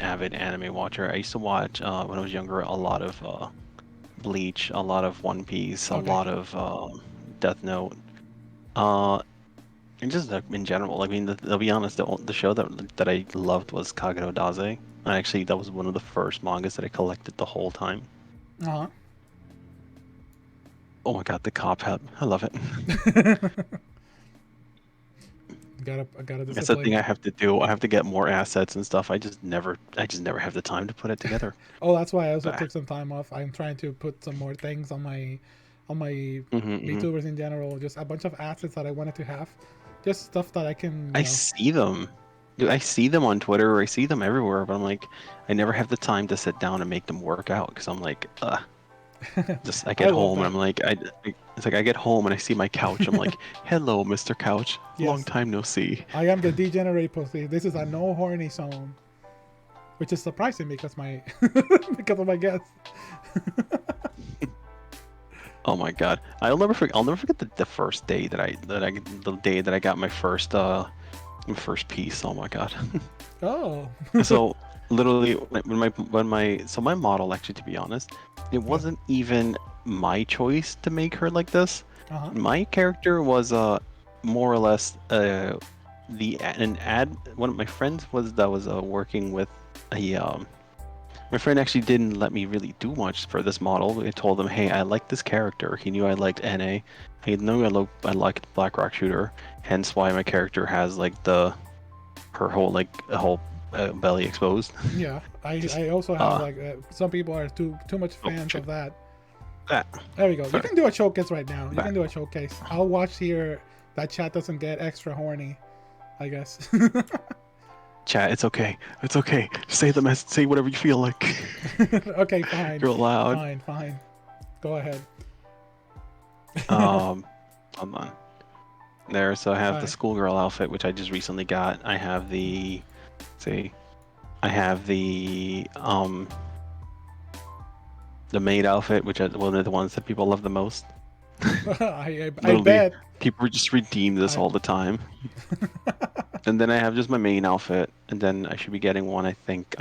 avid anime watcher. I used to watch when I was younger a lot of Bleach, a lot of One Piece, a lot of Death Note. And just in general. I mean, I'll be honest. The show that I loved was Kagero Daze. And actually, that was one of the first mangas that I collected the whole time. Oh my god, the cop hat. I love it. Gotta That's the thing discipline. I have to do. I have to get more assets and stuff. I just never have the time to put it together. Oh, that's why I also Ah. took some time off. I'm trying to put some more things on my Hmm. VTubers in general. Just a bunch of assets that I wanted to have, just stuff that I can, I see them. Dude, I see them on Twitter, or I see them everywhere, but I'm like, I never have the time to sit down and make them work out because I'm like, just I I get love home and that. I'm like, it's like I get home and I see my couch. I'm like, hello, Mr. Couch. Long Yes, time no see. I am the degenerate pussy. This is a no horny zone, which is surprising because my because of my guest. Oh my god, I'll never forget the first day the day that I got my first piece. Oh my god. Oh, So literally so my model, actually, to be honest, it yeah. wasn't even my choice to make her like this. Uh huh. My character was more or less an ad. One of my friends was working with a my friend actually didn't let me really do much for this model. I told him, hey, I like this character. He knew I liked NA. He knew I liked Black Rock Shooter. Hence why my character has like her whole belly exposed. Yeah, Just I also have like some people are too much oh fans shit. of that. Ah, There we go. You sorry. can do a showcase right now. You Back. can do a showcase. I'll watch here. That chat doesn't get extra horny, I guess. Chat, it's okay. It's okay. Say the message. Say whatever you feel like. Okay, fine, You're allowed. fine. Go ahead. Um, hold on. There, so I have the Alright. schoolgirl outfit, which I just recently got. I have see, I have the maid outfit, which is one of the ones that people love the most. I Literally, bet. people just redeem this I all the time. And then I have just my main outfit, and then I should be getting one, I think,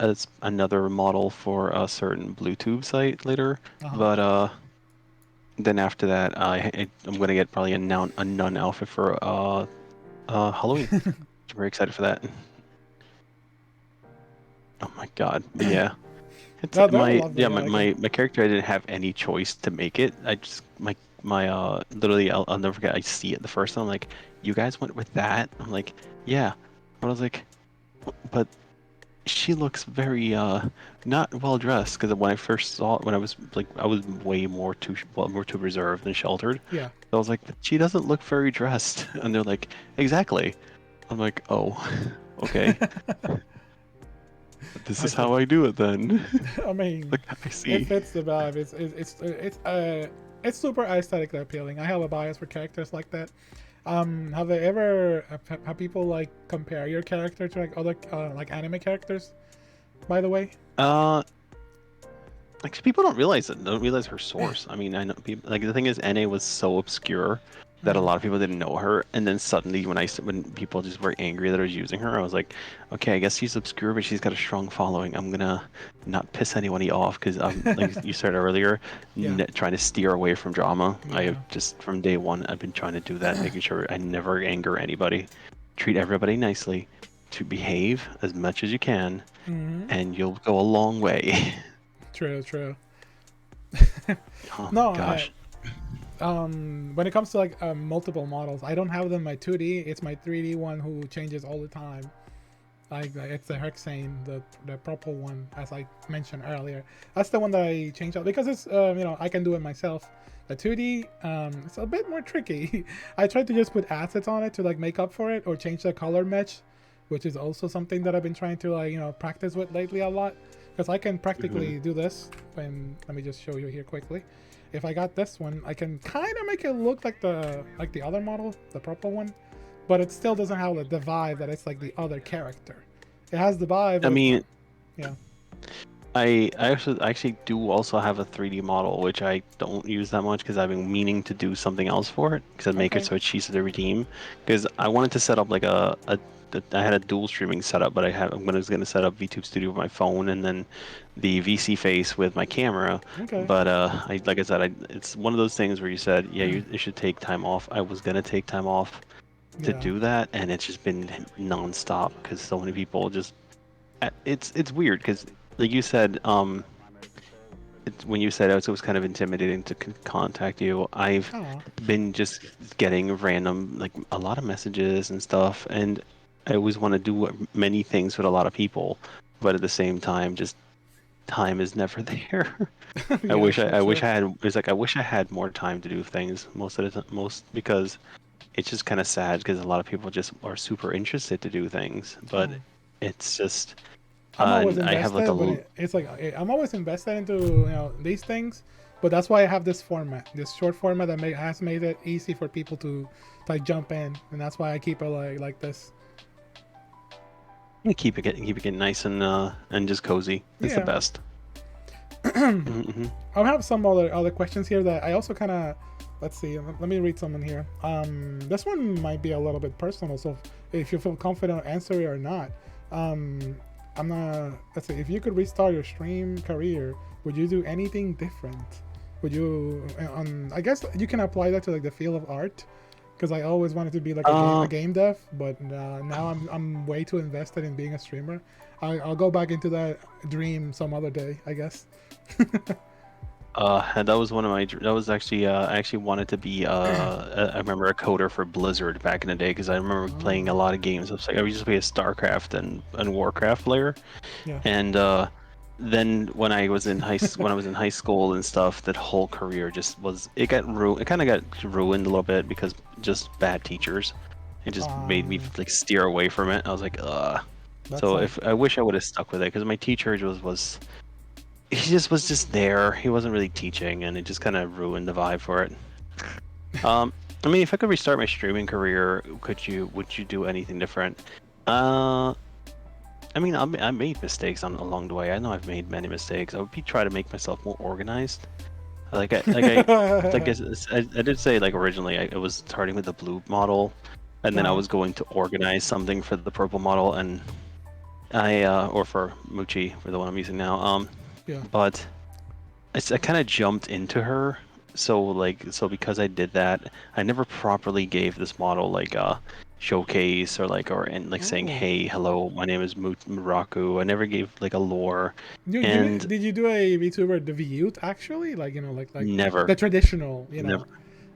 as another model for a certain BlueTube site later. uh-huh. But then after that, I'm gonna get probably a nun outfit for Halloween. I'm very excited for that. Oh my god! But yeah, it's No, they're lovely. I like them. my character. I didn't have any choice to make it. I just my literally I'll never forget. I see it the first time. I'm like, you guys went with that? I'm like, yeah. But I was like, but she looks very not well dressed, because when I first saw it, when I was like, I was way more too reserved and sheltered. Yeah. So I was like, she doesn't look very dressed, and they're like, exactly. I'm like, oh, okay, this I is see. how I do it then. I mean, Like, I it see. fits the vibe. It's super aesthetically appealing. I have a bias for characters like that. Have they ever have people like compare your character to like other like anime characters? By the way. Uh, like, people don't realize it. Don't realize her source. I mean, I know people, like, the thing is, NA was so obscure that a Mhm. lot of people didn't know her. And then suddenly, when people just were angry that I was using her, I was like, okay, I guess she's obscure, but she's got a strong following. I'm gonna not piss anybody off, because I'm, like you said earlier, Yeah. trying to steer away from drama. I Yeah. have just, from day one, I've been trying to do that, making sure I never anger anybody, treat everybody nicely, to behave as much as you can, Hmm. and you'll go a long way. True. True. Oh my No. gosh. When it comes to like multiple models, I don't have them in my 2D. It's my 3D one who changes all the time. Like it's the Hexane, the purple one, as I mentioned earlier. That's the one that I changed out because it's I can do it myself. The 2D, it's a bit more tricky. I tried to just put assets on it to like make up for it, or change the color match, which is also something that I've been trying to like practice with lately a lot. Because I can practically do this. And let me just show you here quickly. If I got this one, I can kind of make it look like the other model, the purple one, but it still doesn't have the vibe that it's like the other character. It has the vibe, I but it's not. mean, Yeah. I actually do also have a 3D model, which I don't use that much because I've been meaning to do something else for it, because I'd make it Okay. so it's easy to redeem. Because I wanted to set up like I had a dual streaming setup, but I was gonna set up VTube Studio with my phone and then the VC face with my camera. Okay. But like I said, it's one of those things where you said, yeah, you should take time off. I was gonna take time off to Yeah. do that, and it's just been nonstop because so many people just it's weird because, like you said, when you said it was kind of intimidating to contact you. I've Oh, been just getting random, like a lot of messages and stuff, and I always want to do many things with a lot of people, but at the same time, just time is never there. yeah, I wish sure. I had. It's like I wish I had more time to do things most of the time, because it's just kind of sad because a lot of people just are super interested to do things, but Oh. it's just I'm always and I have like invested, but it's like I'm always invested into these things. But that's why I have this format, this short format that has made it easy for people to like jump in, and that's why I keep it like this. keep it getting nice and just cozy. It's the Yeah. best. Mm-hmm. I have some other questions here that I also kind of let's see. Let me read some in here. This one might be a little bit personal, so if you feel confident answering it or not. Um, I'm not. Let's see. If you could restart your stream career, would you do anything different? Would you? I guess you can apply that to like the field of art, because I always wanted to be like a game dev, but now I'm way too invested in being a streamer. I'll go back into that dream some other day, I guess. And that was one of my. That was actually. I actually wanted to be. I remember a coder for Blizzard back in the day because I remember playing a lot of games. I was like, I used to be a StarCraft and Warcraft player, Yeah. and then when I was in when I was in high school and stuff, that whole career just was. It got ruined. It kind of got ruined a little bit because just bad teachers. It just made me like steer away from it. I was like, ugh. So like, if I wish I would have stuck with it because my teacher was he just was just there. He wasn't really teaching, and it just kind of ruined the vibe for it. I mean, if I could restart my streaming career, would you do anything different? I mean, I made mistakes along the way. I know I've made many mistakes. I would try to make myself more organized. I did say like originally I was starting with the blue model, and then I was going to organize something for the purple model, and or for Muchi for the one I'm using now. yeah. But I kind of jumped into her. So because I did that, I never properly gave this model like a showcase or saying, hey, hello, my name is Raku. I never gave like a lore. And Did you do a VTuber debut actually? Like like never, the traditional, never.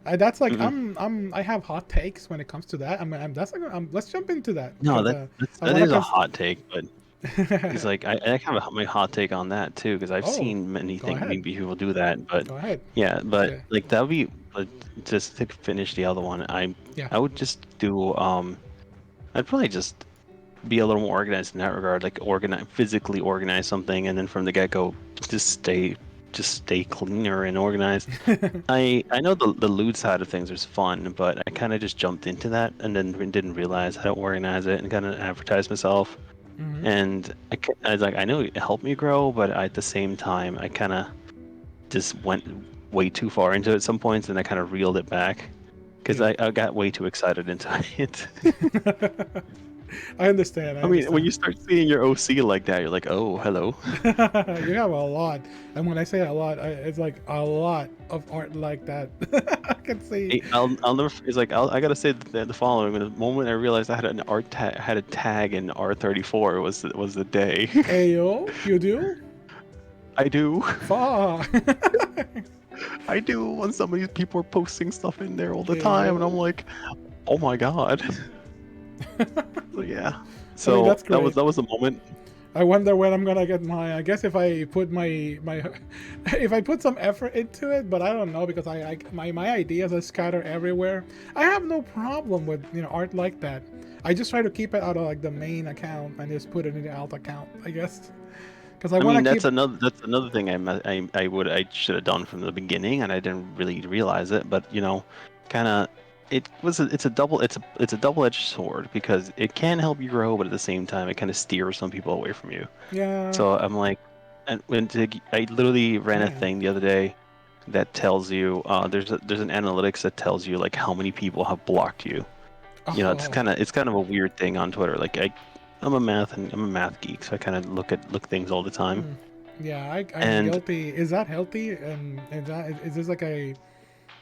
That's like Mm-mm. I have hot takes when it comes to that. That's like let's jump into that. No, 'Cause, that is a hot take, but it's like I have my hot take on that too because I've Oh, seen go many ahead. people do that. But Go ahead. yeah, but Okay. like that would be but just to finish the other one. Yeah. I would just do I'd probably just be a little more organized in that regard, like physically organize something, and then from the get go, just stay cleaner and organized. I know the loot side of things is fun, but I kind of just jumped into that and then didn't realize how to organize it and kind of advertise myself. Mhm. And I was like, I know it helped me grow, but at the same time, I kind of just went way too far into it at some points, and I kind of reeled it back because Yeah. I got way too excited into it. I understand. I I mean, when understand. you start seeing your OC like that, you're like, oh, hello. You have a lot, and when I say a lot, it's like a lot of art like that. I can see. Hey, I'll never. It's like I gotta say the following. The moment I realized I had an had a tag in R34 was the day. Ayo, you do? I do. Fuck. I do. When some of these people are posting stuff in there all the time, and I'm Ayo. like, oh my god. So, yeah. I mean, So that's great. that was the moment. I wonder when I'm gonna get my. I guess if I put my if I put some effort into it, but I don't know because my ideas are scattered everywhere. I have no problem with art like that. I just try to keep it out of like the main account and just put it in the alt account. I guess because I I want mean, to keep. that's another thing I should have done from the beginning, and I didn't really realize it. But kind of it's a double-edged sword because it can help you grow, but at the same time, it kind of steers some people away from you. Yeah. So I'm like, I literally ran a Man. thing the other day that tells you there's an analytics that tells you like how many people have blocked you. Oh. It's kind of a weird thing on Twitter. Like I'm a math geek, so I kind of look things all the time. Yeah, I'm And guilty. Is that healthy? And is this like a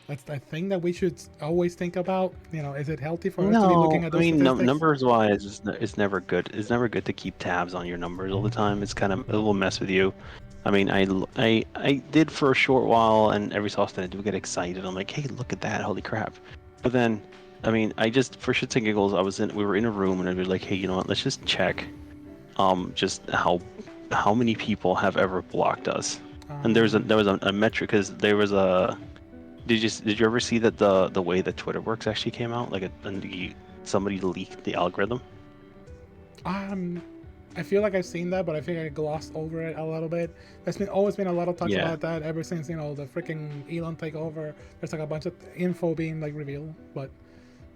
That's the thing that we should always think about. You know, is it healthy for us to be No, looking at I those mean statistics? numbers wise, it's never good. It's never good to keep tabs on your numbers all the time. It's kind of it will mess with you. I mean, I did for a short while, and every so often I do get excited. I'm like, hey, look at that, holy crap! But then, I mean, I just for shits and giggles, we were in a room, and I was like, hey, you know what? Let's just check, just how many people have ever blocked us. And there was a metric because there was a did you ever see that the way that Twitter works actually came out? Like somebody leaked the algorithm. Um, I feel like I've seen that, but I think I glossed over it a little bit. There's always been a lot of talks Yeah. about that ever since, you know, the freaking Elon takeover. There's like a bunch of info being like revealed, but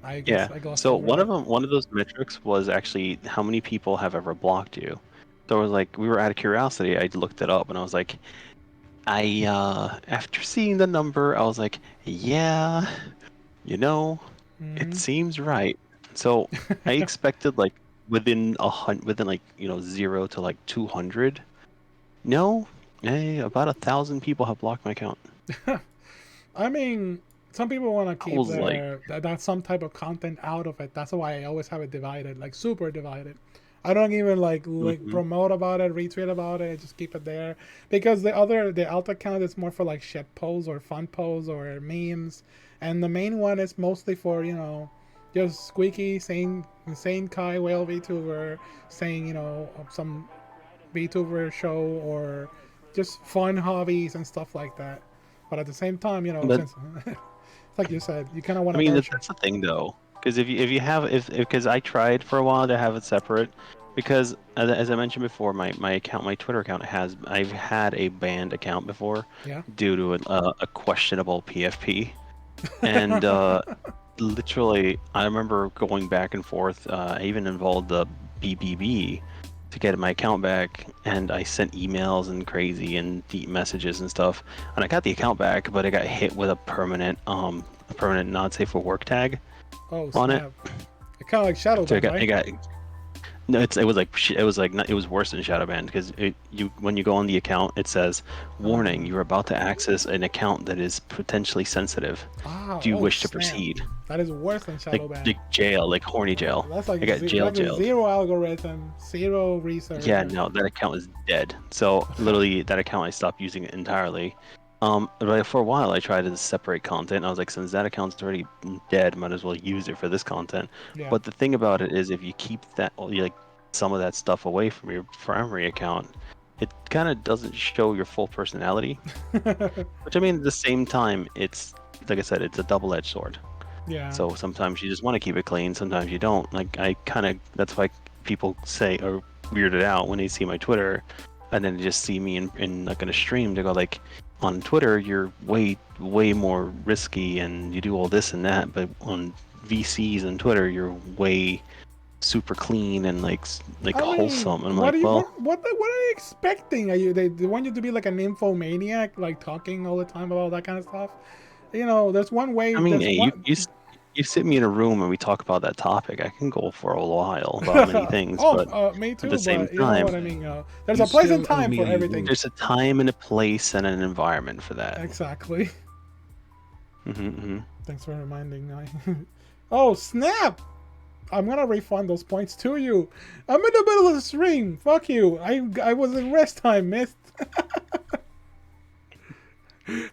I guess Yeah. I glossed So over that. one of those metrics was actually how many people have ever blocked you. So I was like, we were out of curiosity. I looked it up and I was like, after seeing the number, I was like, yeah, you know, it Hmm. seems right. So I expected like within like 0 to like 200. No, about 1,000 people have blocked my account. I mean, some people want to I keep was like, that some type of content out of it. That's why I always have it divided, like super divided. I don't even like mhm. promote about it, retweet about it. Just keep it there because the alt account is more for like shit posts or fun posts or memes, and the main one is mostly for just squeaky sane Kai whale VTuber saying some VTuber show or just fun hobbies and stuff like that. But at the same time, But since like you said, you kind of want I to mean, nurture. that's the thing though, because if you have if because I tried for a while to have it separate, because as I mentioned before, my Twitter account I've had a banned account before Yeah. due to a questionable PFP, and literally I remember going back and forth. I even involved the BBB to get my account back, and I sent emails and crazy and deep messages and stuff, and I got the account back, but I got hit with a permanent not safe for work tag Oh on it. snap! It kind of like shadow So ban, right? it got no, it was like it was like it was worse than shadow ban because when you go on the account it says warning, you're about to access an account that is potentially sensitive. Do you Oh wish to snap! proceed? That is worse than shadow ban. Like jail, like horny jail. That's like I got jailed. zero algorithm, zero research. Yeah, no, that account is dead. So literally, that account I stopped using it entirely. But for a while I tried to separate content. I was like, since that account's already dead, might as well use it for this content. Yeah. But the thing about it is, if you keep like some of that stuff away from your primary account, it kind of doesn't show your full personality. Which I mean, at the same time, it's like I said, it's a double-edged sword. Yeah. So sometimes you just want to keep it clean, sometimes you don't. Like I kind of that's why people say or weirded out when they see my Twitter, and then they just see me in like in a stream. They go like, on Twitter you're way more risky and you do all this and that, but on VCs and Twitter you're way super clean and like I mean, wholesome. And I'm like, well, what are you expecting? Are you they want you to be like an infomaniac, like talking all the time about that kind of stuff? There's one way. I mean, There's hey, one. you sit me in a room and we talk about that topic. I can go for a while about many things, but Me at the too. same But you know time, what I mean. There's You a place and still owe time me for a everything. room. there's a time and a place and an environment for that. Exactly. Mm-hmm. Thanks for reminding me. Oh snap! I'm gonna refund those points to you. I'm in the middle of the stream. Fuck you. I was in rest time, missed.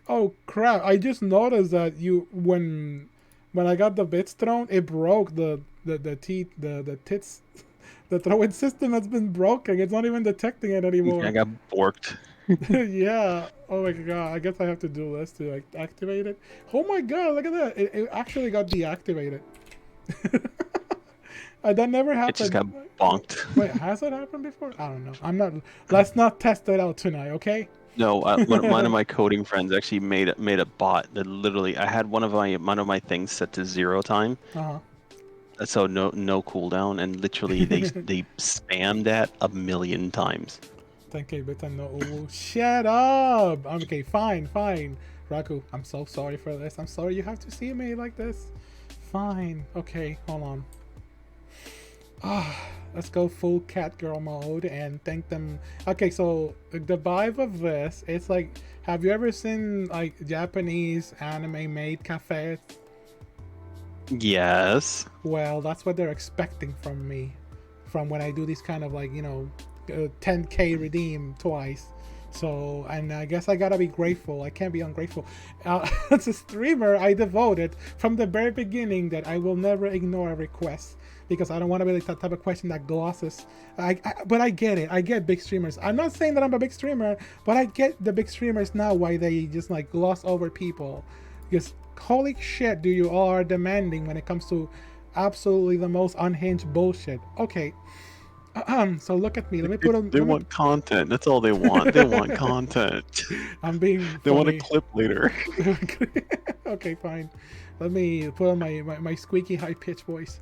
Oh crap! I just noticed that when I got the bits thrown, it broke the teeth the tits. The throwing system has been broken. It's not even detecting it I anymore. got borked. Yeah. Oh my god. I guess I have to do this to like activate it. Oh my god! Look at that. It actually got deactivated. That never It just happened. got bonked. Wait, has that happened before? I don't know. I'm not. Let's not test it out tonight, okay? No, one of my coding friends actually made a bot that literally I had one of my things set to 0 time, Uh so no cooldown, and literally huh. they spammed that 1,000,000 times. Thank you, but no. Shut up. Okay, fine. Raku, I'm so sorry for this. I'm sorry you have to see me like this. Fine. Okay, hold on. Ah, let's go full cat girl mode and thank them. Okay, so the vibe of this, it's like, have you ever seen like Japanese anime maid cafes? Yes. Well, that's what they're expecting from me, from when I do these kind of like, 10K redeem twice. So, and I guess I gotta be grateful. I can't be ungrateful. As a streamer, I devoted from the very beginning that I will never ignore a request, because I don't want to be like that type of question that glosses. But I get it. I get big streamers. I'm not saying that I'm a big streamer, but I get the big streamers now why they just like gloss over people. Because holy shit, do you all are demanding when it comes to absolutely the most unhinged bullshit. Okay. So look at me. Let me put on. They want content. That's all they want. They want content. I'm being. They want a funny. clip later. Okay, fine. Let me put on my squeaky high pitched voice.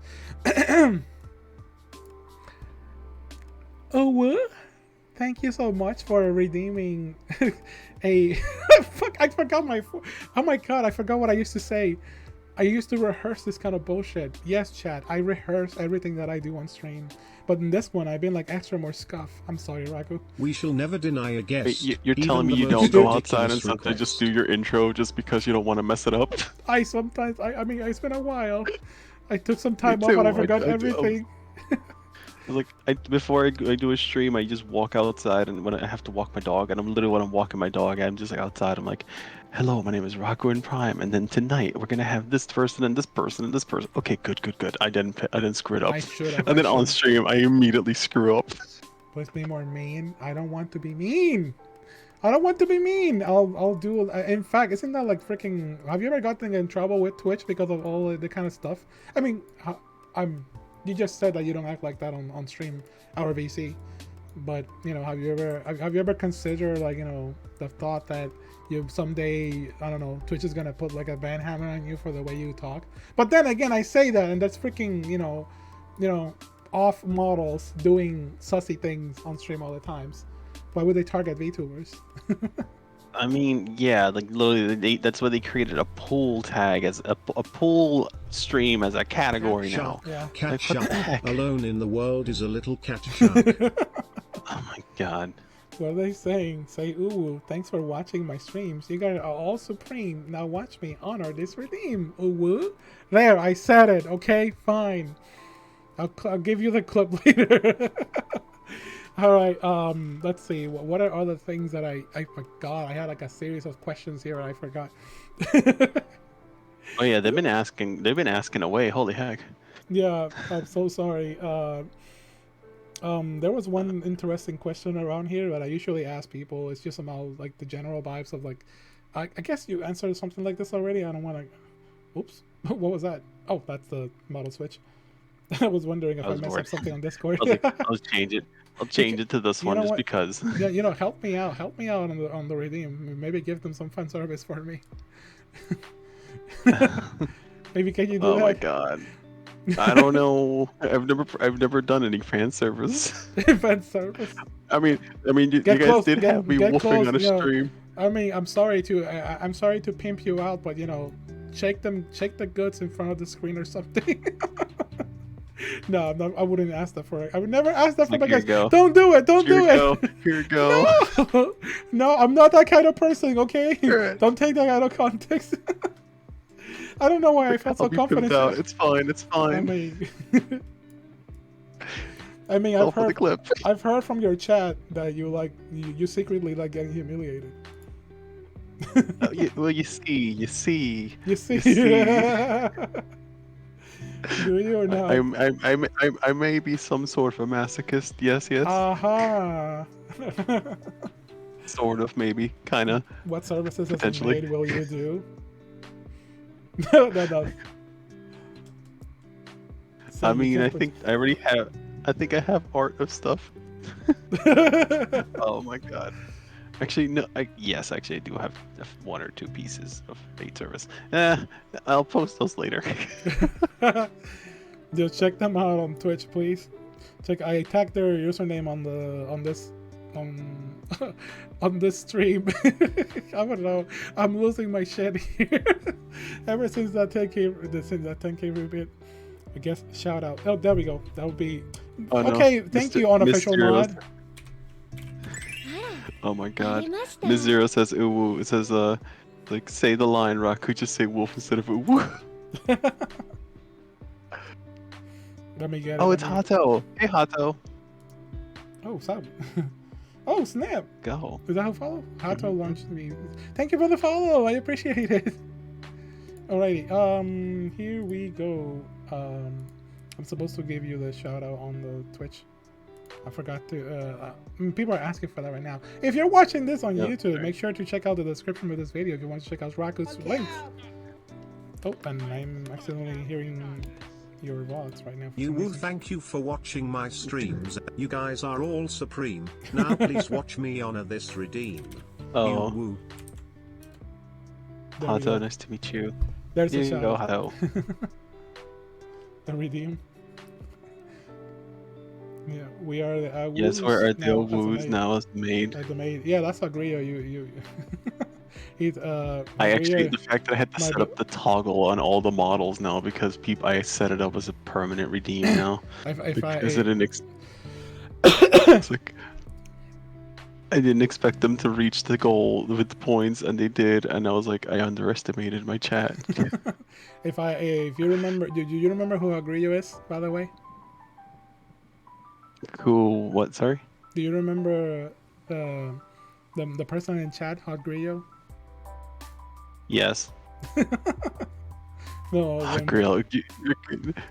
Oh, what? Thank you so much for redeeming a. Fuck! I forgot my. Oh my god! I forgot what I used to say. I used to rehearse this kind of bullshit. Yes, chat. I rehearse everything that I do on stream. But in this one, I've been like extra more scuff. I'm sorry, Raku. We shall never deny a guest. You're telling me you don't go outside and sometimes just do your intro just because you don't want to mess it up? I sometimes, I mean, it's been a while. I took some time off and I forgot everything. Like before I do a stream, I just walk outside, and when I have to walk my dog, and I'm literally when I'm walking my dog, I'm just like outside. I'm like, "Hello, my name is Raku in Prime, and then tonight we're gonna have this person and this person and this person." Okay, good. I didn't screw it up. I should have. And then on stream, I immediately screw up. Let's be more mean. I don't want to be mean. I don't want to be mean. I'll do. In fact, isn't that like freaking? Have you ever gotten in trouble with Twitch because of all the kind of stuff? I mean, You just said that you don't act like that on stream, our VC, but have you ever considered like the thought that you someday, I don't know, Twitch is gonna put like a ban hammer on you for the way you talk? But then again, I say that, and that's freaking off models doing sussy things on stream all the times. Why would they target VTubers? I mean, yeah, like literally, that's why they created a pool tag as a pool stream as a category now. Yeah. Cat Like, what the shark heck? alone in the world is a little cat shark. Oh my god. What are they saying? Say, ooh, thanks for watching my streams. You guys are all supreme. Now watch me honor this redeem. Ooh, there, I said it. Okay, fine. I'll give you the clip later. All right. Let's see. What are other things that I forgot? I had like a series of questions here and I forgot. Oh yeah, they've been asking away. Holy heck. Yeah, I'm so sorry. There was one interesting question around here that I usually ask people. It's just about like the general vibes of like, I guess you answered something like this already. I don't want to. Oops. What was that? Oh, that's the model switch. I was wondering if I messed up something on Discord. I'll change it. I'll change it to this one just because. Yeah, help me out. Help me out on the redeem. Maybe give them some fun service for me. Maybe can you do that? Oh my god. I don't know. I've never done any fan service. Fan service. I mean, you guys did have me wolfing on a stream. I mean, I'm sorry to pimp you out, but shake the goods in front of the screen or something. No, I wouldn't ask that for it. I would never ask that for my guys. Don't do it. Don't do it. Here you go. No, I'm not that kind of person, okay? Right. Don't take that out of context. I don't know why I felt so confident. It's fine. It's fine. I mean, I've heard from your chat that you secretly like getting humiliated. Well, you see. Do you or not? I may be some sort of a masochist. Yes. Aha. Sort of, maybe, kind of. What services as a Potentially. maid will you do? No. I mean, I think I have art of stuff. Oh my god. Actually, no. Yes, actually, I do have one or two pieces of bait service. I'll post those later. Just check them out on Twitch, please. I tagged their username on this stream. I don't know. I'm losing my shit here. Ever since that 10K rebate, I guess shout out. Oh, there we go. That would be Oh, no. Okay, thank you, unofficial Mysterious. mod. Oh my god. Miss Zero says ooh woo. It says like say the line, Raku, just say wolf instead of ooh woo. Let me get it. Oh, let it's me- Hato. Hey Hato. Oh, what's up? Oh, snap. Go. Is that who follow? Hato launched me. Thank you for the follow. I appreciate it. Alrighty. Here we go. I'm supposed to give you the shout out on the Twitch. I forgot to. People are asking for that right now. If you're watching this on Yep, YouTube, sorry. make sure to check out the description of this video if you want to check out Raku's links. Oh, and I'm accidentally hearing your VODs right now. For You some will reason. thank you for watching my streams. You guys are all supreme. Now please watch me honor this redeem. Oh, You woo. There we Hato, go. nice to meet you. There's Here a you shout go, out. Hato. The redeem. Yeah, we are the Yes, woos where are now the as a woos maid. now as the maid? As the maid. Yeah, that's Agrio. You. He's I actually, Agrio- the fact that I had to my set bad. up the toggle on all the models now because I set it up as a permanent redeem now. if I Because I didn't it's like I didn't expect them to reach the goal with the points, and they did, and I was like, I underestimated my chat. if you remember, do you remember who Agrio is, by the way? Cool. What? Sorry. Do you remember the person in chat, Agrio? Yes. No, Grill.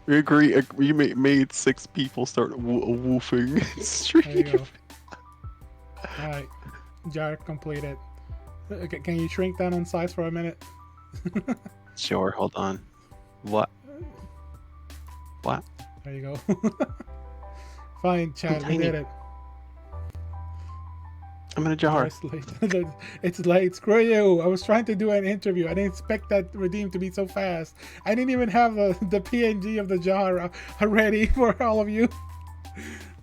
We agree. We made 6 people start woofing there you stream. go. All right, jar completed. Okay, can you shrink down in size for a minute? Sure. Hold on. What? What? There you go. Fine, Chad, we tiny. did it. I'm in a jar. It's late. It's late. Screw you. I was trying to do an interview. I didn't expect that redeem to be so fast. I didn't even have the PNG of the jar ready for all of you.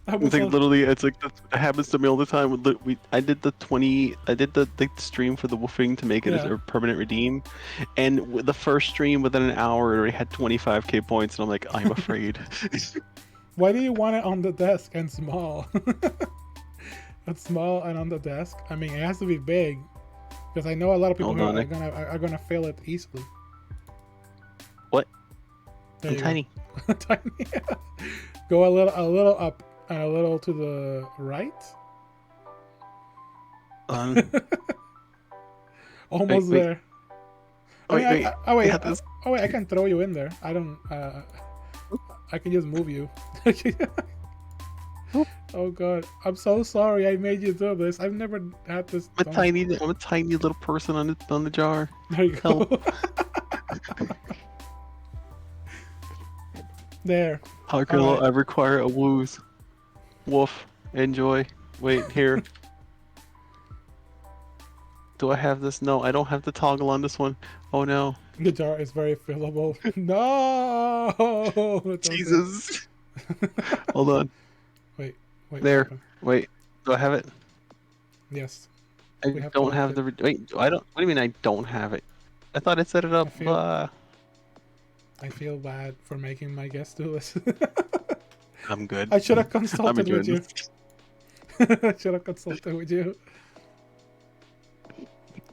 I was It's like so- literally, it's like it happens to me all the time. I did the stream for the woofing to make it Yeah. a permanent redeem, and with the first stream within an hour, it already had 25k points, and I'm like, I'm afraid. Why do you want it on the desk and small? It's small and on the desk. I mean, it has to be big because I know a lot of people Hold are on, are gonna fill it easily. What? There I'm you tiny. go. Tiny. Go a little up and a little to the right. Almost wait. there. Wait, wait. Oh wait, I had this- I can throw you in there. I don't. I can just move you. Oh god, I'm so sorry. I made you do this. I've never had this. I'm a tiny little person on the jar. There you go. Help. There. How can Alright. I require a woos? Woof. Enjoy. Wait, here. Do I have this? No, I don't have the toggle on this one. Oh no. The jar is very fillable. No. Don't do it. Jesus. Hold on. Wait. There. what happened? Wait. Do I have it? Yes. I We have don't to have look the. Wait. I don't. What do you mean I don't have it? I thought I set it up. I feel bad for making my guest do this. I'm good. I should have I'm consulted with enjoying you. this. I should have consulted with you.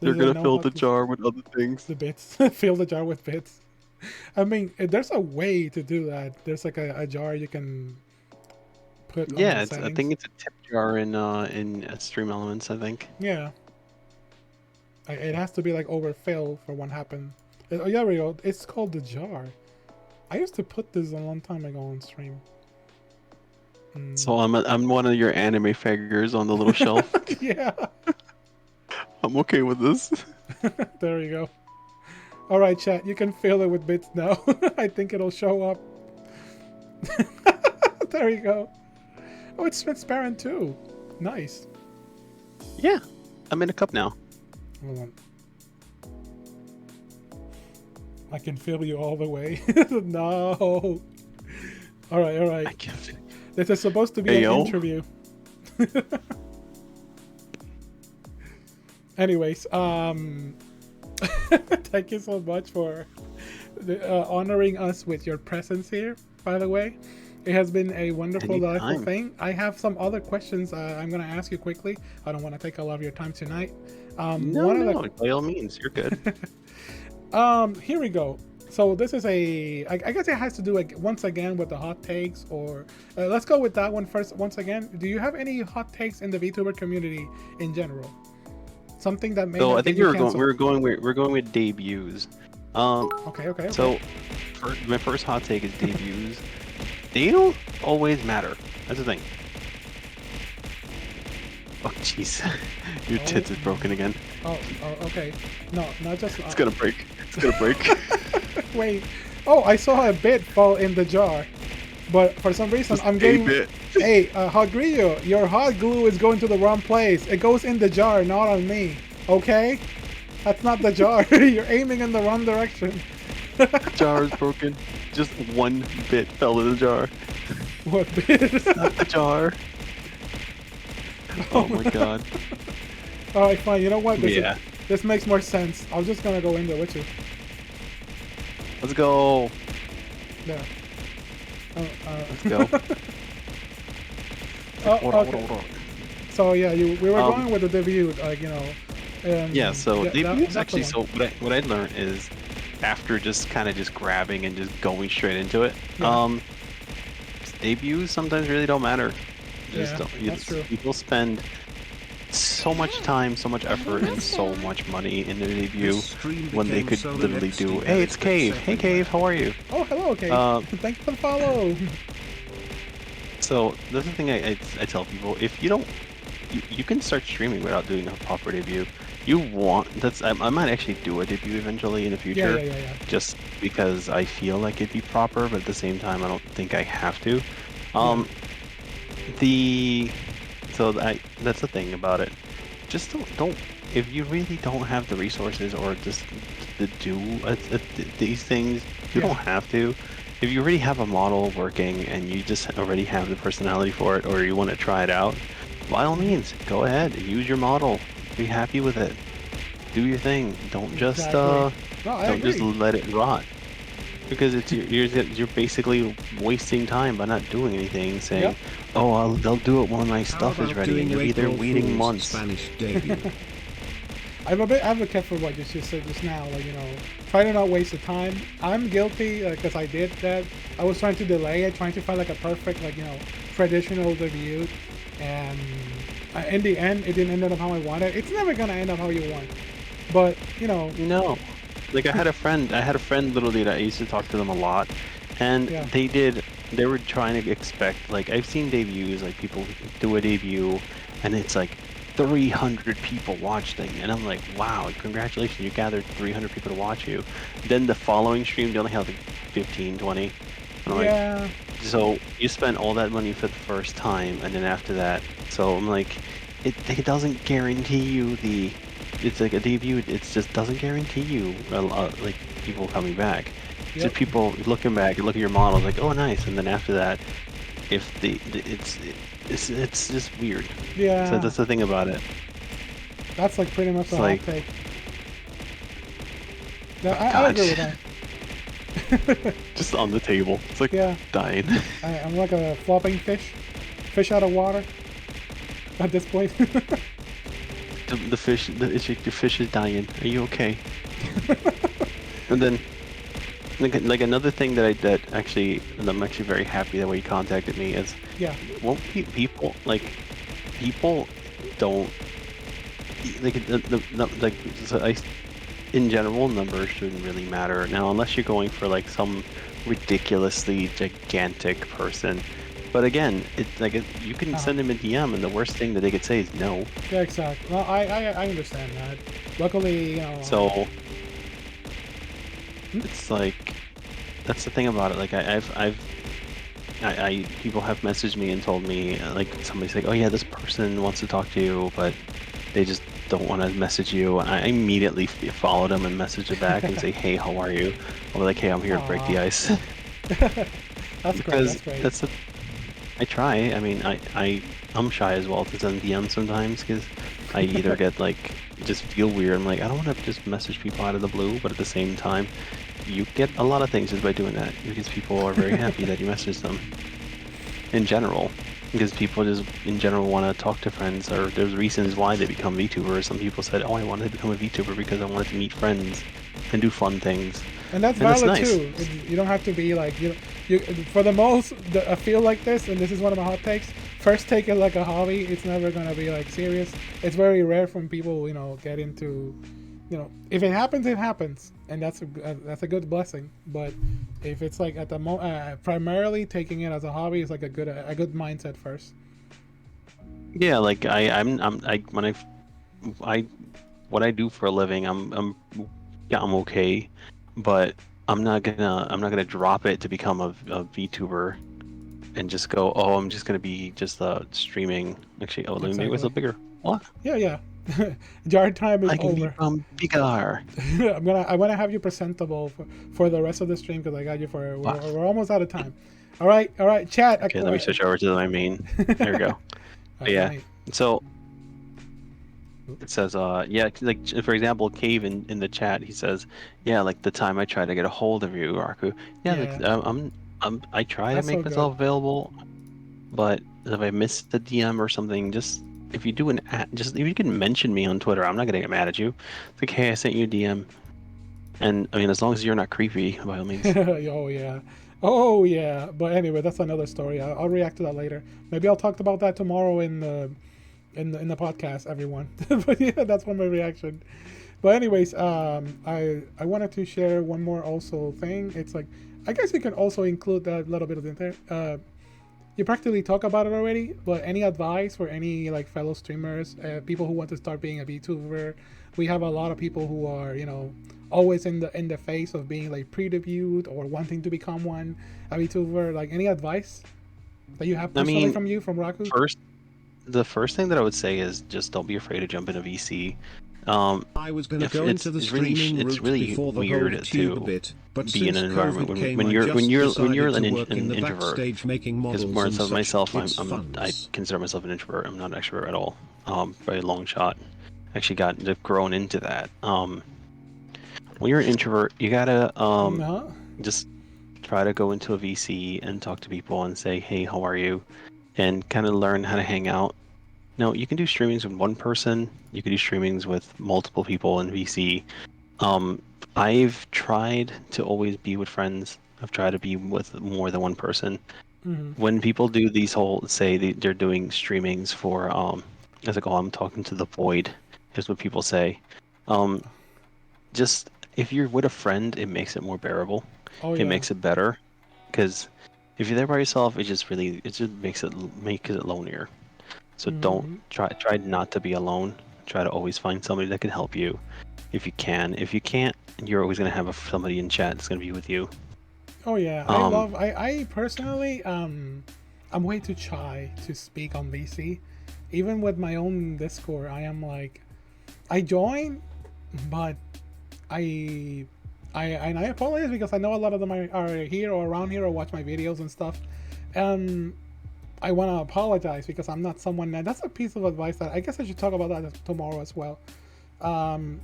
They're Does it gonna know fill how the to- jar with other things. The bits. Fill the jar with bits. I mean, there's a way to do that. There's like a jar you can put. Yeah, on the I settings. think it's a tip jar in Stream Elements. I think. Yeah. It has to be like overfill for what happened. Oh yeah, we go. It's called the jar. I used to put this a long time ago on stream. So I'm one of your anime figures on the little shelf. Yeah. I'm okay with this. There you go. All right, chat. You can fill it with bits now. I think it'll show up. There you go. Oh, it's transparent too. Nice. Yeah, I'm in a cup now. Hold on. I can feel you all the way. No. All right, all I right. can't. This is supposed to be Hey, an yo. interview. Anyways, thank you so much for honoring us with your presence here, by the way. It has been a wonderful, delightful Anytime. thing. I have some other questions I'm going to ask you quickly. I don't want to take a lot of your time tonight. No, One of no, by all means, you're good. here we go. So this is I guess it has to do once again with the hot takes, or let's go with that one first. Once again, do you have any hot takes in the VTuber community in general? Something that may So not I think get you canceled. we're going with debuts. Okay. So my first hot take is debuts. They don't always matter. That's the thing. Oh jeez, your tits is broken again. Oh, okay. No, not just. It's gonna break. It's gonna break. Wait. Oh, I saw a bit fall in the jar, but for some reason Just I'm a getting. bit. Hey, Hot Grillo, your hot glue is going to the wrong place. It goes in the jar, not on me. Okay? That's not the jar. You're aiming in the wrong direction. Jar is broken. Just one bit fell in the jar. What bit? Not the jar. Oh my god. All right, fine. You know what? Yeah. This makes more sense. I'm just gonna go in there with you. Let's go. Yeah. Let's go. Hold on, Okay. hold on. So yeah, we were going with the debut, like Yeah, so debuts that's the actually. one. So what I learned is, after just kind of just grabbing and just going straight into it, Yeah. debuts sometimes really don't matter. Just Yeah, don't. that's true. People spend so much time, so much effort, and so much money in their debut This stream when they became could so literally do. LSD Hey, it's that Cave. it's Hey, Cave. How are you? Oh, hello, okay. Thank you for the follow. So that's the thing I tell people: if you don't, you can start streaming without doing a proper debut. You want I might actually do a debut eventually in the future, Yeah. just because I feel like it'd be proper, but at the same time I don't think I have to. That's the thing about it. Just don't if you really don't have the resources or just to do these things, you don't have to. If you already have a model working and you just already have the personality for it, or you want to try it out, by all means, go ahead, use your model, be happy with it, do your thing. Don't just Exactly. No, I don't just agree. let it rot, because you're basically wasting time by not doing anything, saying, Yep. oh, they'll do it when my How stuff is about ready, doing and you'll be there April waiting Fool's months. Spanish debut. I'm a bit advocate for what you just said just now. Like, try to not waste the time. I'm guilty because I did that. I was trying to delay it, trying to find like a perfect, traditional debut, and in the end, it didn't end up how I wanted. It's never gonna end up how you want, but No. Like I had a friend literally that I used to talk to them a lot, and Yeah. they were trying to expect, like, I've seen debuts, like people do a debut and it's like 300 people watch thing, and I'm like, wow, congratulations, you gathered 300 people to watch you. Then the following stream they only have like 15, 20. And I'm like, yeah, so you spent all that money for the first time, and then after that, so I'm like, it doesn't guarantee you it's like a debut. It just doesn't guarantee you like people coming back. Yep. Just people looking back and look at your model like, oh nice, and then after that, if it's just weird. yeah. So that's the thing about it. That's like pretty much It's the hot like- take. Yeah, I God. agree with that. Just on the table. It's like Yeah. dying. I'm like a flopping fish out of water at this point. the fish is dying. Are you okay? And then, like another thing that actually, and I'm actually very happy that way you contacted me is, Yeah. won't people don't like like so in general, numbers shouldn't really matter now unless you're going for like some ridiculously gigantic person. But again, it's like you can send them a DM, and the worst thing that they could say is no. Yeah, exactly. Well, I understand that. Luckily, So it's like, that's the thing about it. Like I people have messaged me and told me, like, somebody's like, oh yeah, this person wants to talk to you, but they just don't want to message you. I immediately follow them and message them back and say, hey, how are you? Or like, hey, I'm here to break the ice. That's Because great. That's great. I try. I mean, I'm shy as well to send DMs sometimes, because I either get like, just feel weird. I'm like, I don't want to just message people out of the blue, but at the same time, you get a lot of things just by doing that, because people are very happy that you message them. in general, because people just in general want to talk to friends, or there's reasons why they become VTubers. Some people said, "Oh, I wanted to become a VTuber because I wanted to meet friends and do fun things," And that's and that's valid nice. too. You don't have to be like you. For the most, I feel like this, and this is one of my hot takes. First, take it like a hobby. It's never gonna be like serious. It's very rare when people get into, if it happens, it happens, and that's a good blessing. But if it's like at the primarily taking it as a hobby is like a good mindset first. Yeah, like I when I what I do for a living, yeah, I'm okay, but I'm not gonna drop it to become a VTuber and just go, oh, I'm just gonna be just streaming. Actually, oh, let me make myself Exactly. bigger. What? Yeah. Jar time is I can over. become bigger. I wanna have you presentable for the rest of the stream because I got you for What? we're almost out of time. All right, chat. Okay, let me switch over to my main. There we go. But yeah, so it says, yeah, like for example, Cave in the chat, he says, yeah, like the time I tried to get a hold of you, Raku. Yeah, like Yeah. I try to That's so make good. myself available, but if I miss the DM or something, just if you do just if you can mention me on Twitter, I'm not gonna get mad at you. It's like, hey, I sent you a DM, and I mean, as long as you're not creepy, by all means. Oh yeah. Oh yeah. But anyway, that's another story. I'll react to that later. Maybe I'll talk about that tomorrow in the podcast, everyone. But yeah, that's one my reaction. But anyways, I wanted to share one more also thing. It's like I guess you can also include that little bit of the you practically talk about it already. But any advice for any like fellow streamers, people who want to start being a VTuber? We have a lot of people who are always in the face of being like pre-debuted or wanting to become one a VTuber. Like any advice that you have I personally mean, from Raku? the first thing that I would say is just don't be afraid to jump into VC. I was gonna If go into the streaming it's route really before the whole weird tuber to bit, but be in since an environment COVID came when I you're just decided an, to work in an the introvert. backstage making Because models more and of such. myself, It's I funs. consider myself an introvert. I'm not an extrovert at all. By a long shot. Actually, grown into that. When you're an introvert, you gotta No. just try to go into a VC and talk to people and say, hey, how are you? And kind of learn how to hang out. Now, you can do streamings with one person. You can do streamings with multiple people in VC. Um, I've tried to always be with friends. I've tried to be with more than one person. Mm-hmm. When people do these whole they're doing streamings for it's like, oh, I'm talking to the void, is what people say. Um, just if you're with a friend, it makes it more bearable. Oh It yeah. makes it better, because if you're there by yourself, it just makes it lonelier. So don't Mm-hmm. try not to be alone. Try to always find somebody that can help you if you can. If you can't, you're always gonna have somebody in chat that's gonna be with you. Oh yeah. Um, I personally I'm way too shy to speak on VC. Even with my own Discord, I am like I join, but I I apologize because I know a lot of them are here or around here or watch my videos and stuff. Um, I want to apologize because I'm not someone that's a piece of advice that I guess I should talk about that tomorrow as well. Um,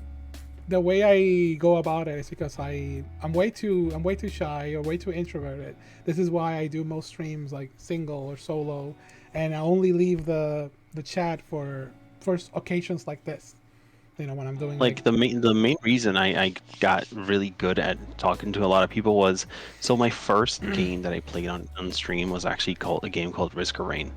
the way I go about it is because I'm way too shy or way too introverted. This is why I do most streams like single or solo, and I only leave the chat for first occasions like this. When I'm doing like like the main reason I got really good at talking to a lot of people was, so my first game that I played on stream was actually called a game called Risk of Rain.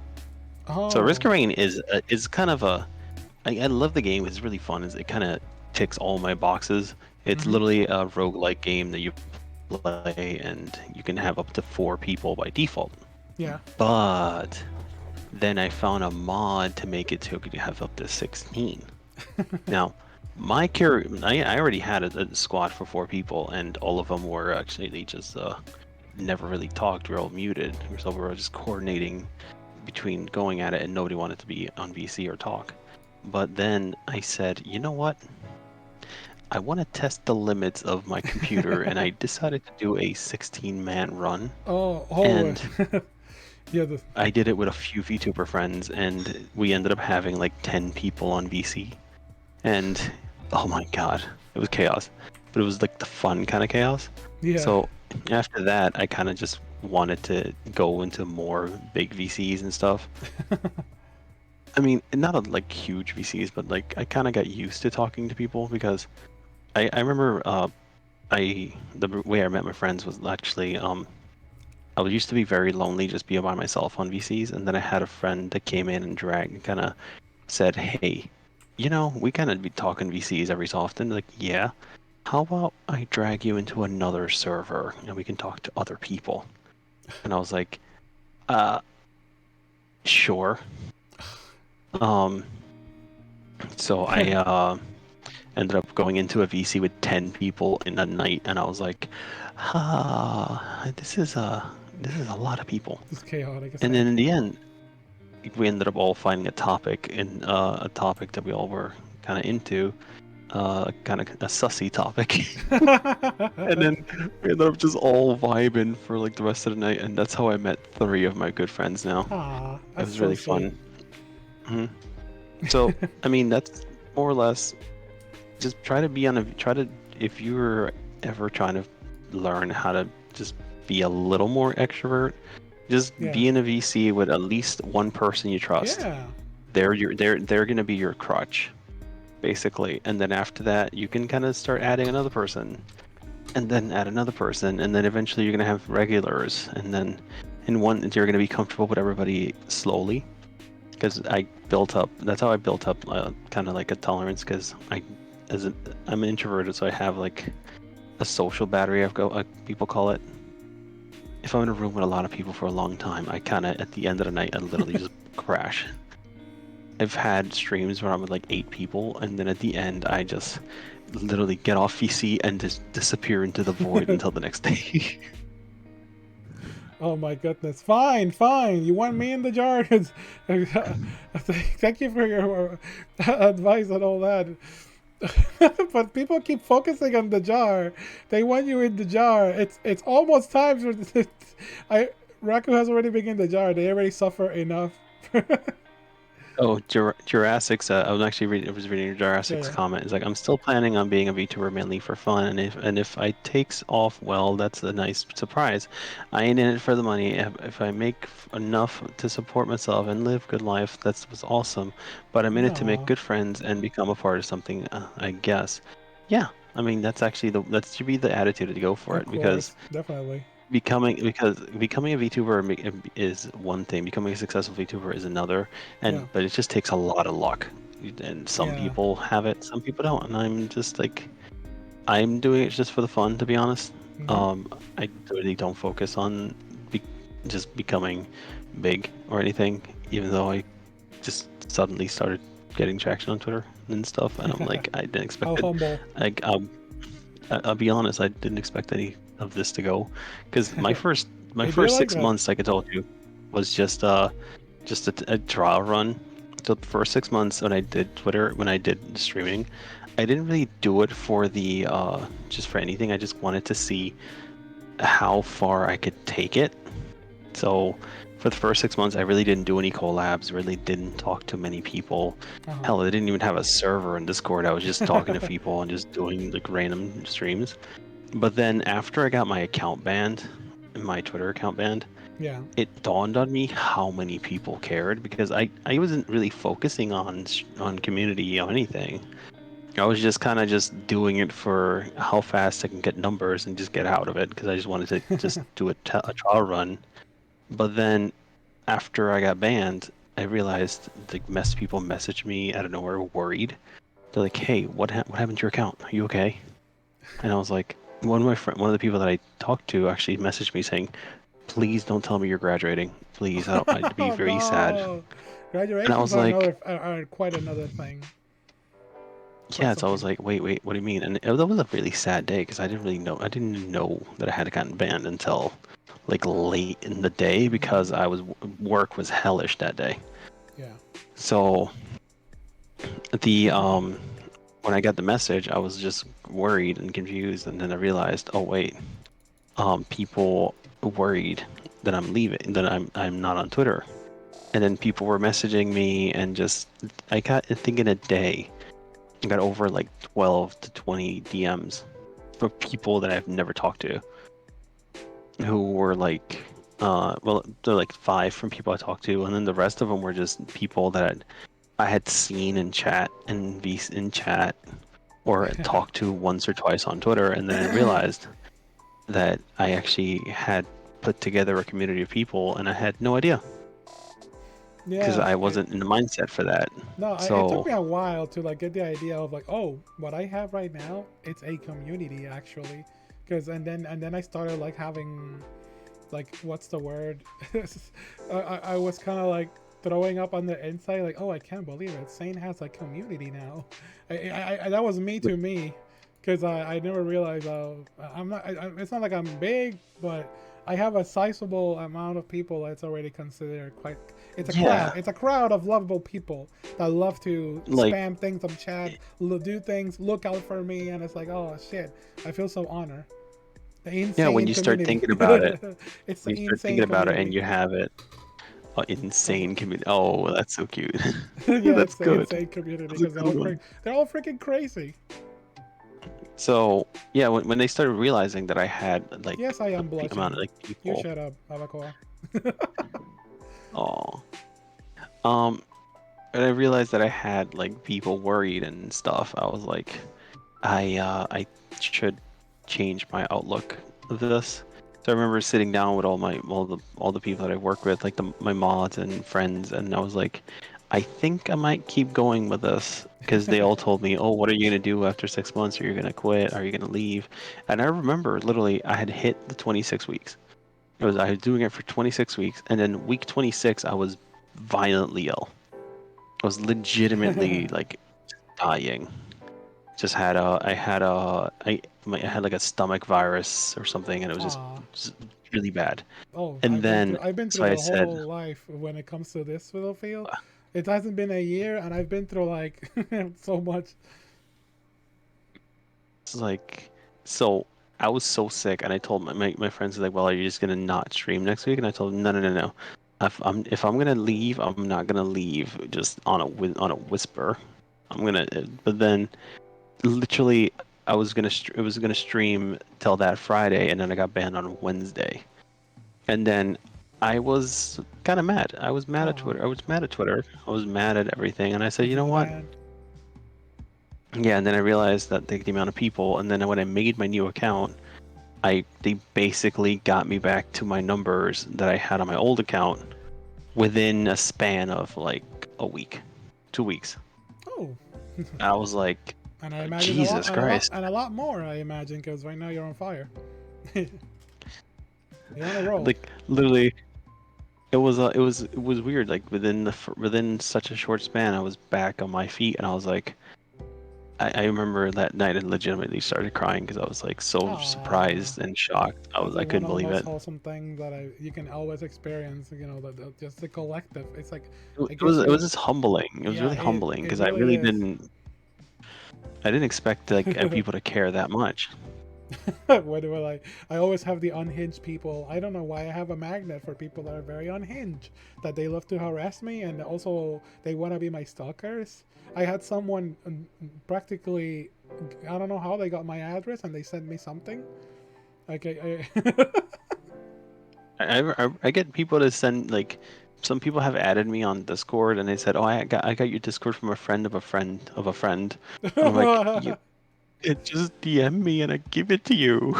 So Risk oh of Rain is kind of I love the game. It's really fun. It kind of ticks all my boxes. It's hmm literally a roguelike game that you play, and you can have up to 4 people by default. yeah. But then I found a mod to make it so you could have up to 16. Now, my character, I already had a squad for 4 people, and all of them were actually, they just never really talked. We were all muted, so we were just coordinating between going at it, and nobody wanted to be on VC or talk. But then I said, you know what? I want to test the limits of my computer, and I decided to do a 16-man run. oh And yeah. I did it with a few VTuber friends, and we ended up having like 10 people on VC. And oh my god, it was chaos. But it was like the fun kind of chaos. Yeah. So after that, I kind of just wanted to go into more big VCs and stuff. I mean, not a, like huge VCs, but like I kind of got used to talking to people because I remember the way I met my friends was actually I used to be very lonely just being by myself on VCs, and then I had a friend that came in and kind of said, "Hey, you know, we kind of be talking VCs every so often." Like, yeah, how about I drag you into another server and we can talk to other people? And I was like, uh, sure. Um, so I ended up going into a VC with 10 people in a night, and I was like, this is a lot of people. It's chaotic. It's And like, then in the end, we ended up all finding a topic a topic that we all were kind of into, kind of a sussy topic. And then we ended up just all vibing for like the rest of the night, and that's how I met 3 of my good friends now. ah, It that's was so really sweet. fun. So, I mean, that's more or less just try to be on a try to if you're ever trying to learn how to just be a little more extrovert, just Yeah. be in a VC with at least one person you trust. Yeah. They're gonna be your crutch, basically. And then after that, you can kind of start adding another person, and then add another person, and then eventually you're gonna have regulars, and then in one you're gonna be comfortable with everybody slowly. Because that's how I built up kind of like a tolerance. Because I'm introverted, so I have like a social battery. People call it. If I'm in a room with a lot of people for a long time, I kind of at the end of the night I literally just crash. I've had streams where I'm with like 8 people, and then at the end I just literally get off VC and just disappear into the void until the next day. Oh my goodness. Fine, fine. You want me in the jar? Thank you for your advice and all that. But people keep focusing on the jar. They want you in the jar. It's almost time for I Raku has already been in the jar. They already suffer enough. Oh, Jurassic's. I was reading Jurassic's Yeah. comment. It's like I'm still planning on being a VTuber mainly for fun, and if I takes off well, that's a nice surprise. I ain't in it for the money. If I make enough to support myself and live good life, that's was awesome. But I'm in it to make No. good friends and become a part of something. I guess. Yeah. I mean, that's actually that should be the attitude to go for Of it because course, definitely. becoming a VTuber is one thing, becoming a successful VTuber is another, Yeah. but it just takes a lot of luck. And some Yeah. people have it, some people don't, and I'm just like I'm doing it just for the fun, to be honest. Hmm. I really don't focus on be- just becoming big or anything, even though I just suddenly started getting traction on Twitter and stuff, and I'm like I didn't How expect it. humble. Like I'll be honest, I didn't expect any of this to go, because my They do first like 6 that. months, like I told you, was just a trial run. So the first 6 months when I did Twitter, when I did streaming, I didn't really do it for the just for anything. I just wanted to see how far I could take it. So for the first 6 months, I really didn't do any collabs, really didn't talk to many people. Uh-huh. Hell, I didn't even have a server in Discord. I was just talking to people and just doing like random streams. But then after I got my account banned, my Twitter account banned, Yeah. it dawned on me how many people cared, because I wasn't really focusing on community or anything. I was just kind of just doing it for how fast I can get numbers and just get out of it, because I just wanted to just do a trial run. But then after I got banned, I realized the people messaged me out of nowhere worried. They're like, "Hey, what happened to your account? Are you okay?" And I was like, one of the people that I talked to actually messaged me saying, "Please don't tell me you're graduating. Please, I'd be Oh very sad." no. And I Graduations was are like, another are quite another thing. Quite "Yeah." So I was something. like, "Wait, what do you mean?" And that was a really sad day because I didn't know that I had gotten banned until like late in the day, because I was work was hellish that day. Yeah. So the when I got the message, I was just worried and confused, and then I realized, oh wait, people worried that I'm leaving, that I'm not on Twitter, and then people were messaging me, and just I think in a day, I got over like 12 to 20 DMs for people that I've never talked to, who were like, well, they're like 5 from people I talked to, and then the rest of them were just people that I had seen in chat in chat or talked to once or twice on Twitter, and then I realized that I actually had put together a community of people, and I had no idea because Yeah, I wasn't in the mindset for that. no, it took So me a while to like get the idea of like, oh, what I have right now, it's a community actually, because and then I started like having, like, what's the word? I was kind of like throwing up on the inside, like, oh, I can't believe it. Saint has a community now. That was me to me, because I never realized. I'm not. It's not like I'm big, but I have a sizable amount of people that's already considered quite. It's a crowd. yeah, It's a crowd of lovable people that love to like spam things on chat, do things, look out for me, and it's like, oh shit, I feel so honored. The yeah, when insane you start community. thinking about it, It's when the you start thinking insane about it, and community. you have it, insane community. Oh, that's so cute. Yeah, That's it's the good. insane community That's a because good one. they're all freaking crazy. So yeah, when they started realizing that I had like Yes, I the am amount blushing. of like You people, shut up, Abacoa. oh, um, and I realized that I had like people worried and stuff. I was like, I should change my outlook of this. So I remember sitting down with all the people that I work with, like my mods and friends, and I was like, I think I might keep going with this because they all told me, oh, what are you gonna do after 6 months? Are you gonna quit? Are you gonna leave? And I remember literally I had hit the 26 weeks. I was doing it for 26 weeks, and then week 26 I was violently ill. I was legitimately like dying. Just had a I had a I had like a stomach virus or something, and it was Aw. just really bad. Oh, And then I've been so through I the said, whole life when it comes to this little field. It hasn't been a year, and I've been through like so much. it's like, so I was so sick, and I told my friends like, well, are you just gonna not stream next week? And I told them, no, no, no, no. If I'm gonna leave, I'm not gonna leave just on a whisper. I'm gonna, but then literally it was gonna stream till that Friday, and then I got banned on Wednesday. And then I was kind of mad. I was mad at Aw, Twitter. I was mad at Twitter. I was mad at everything. And I said, because you of know the what? ban. Yeah. And then I realized that the amount of people. And then when I made my new account, they basically got me back to my numbers that I had on my old account within a span of like a week, 2 weeks. Oh, I was like, and I imagine a lot, Jesus Christ. and a lot more. I imagine because right now you're on fire. You're on a roll. Like literally, it was weird. Like within such a short span, I was back on my feet, and I was like, I remember that night I legitimately started crying because I was like so Aw. surprised and shocked. That's I like one couldn't of the believe most it. wholesome things that you can always experience. You know, just the collective. It's like It it it was gives it was you. just humbling. It was Yeah, really humbling it because I really really is. didn't expect like people to care that much. What do I like? I always have the unhinged people. I don't know why I have a magnet for people that are very unhinged, that they love to harass me, and also they want to be my stalkers. I had someone practically, I don't know how they got my address, and they sent me something. Okay, I get people to send like some people have added me on Discord and they said, "Oh, I got your Discord from a friend of a friend of a friend," and I'm like, "You it just DM me and I give it to you."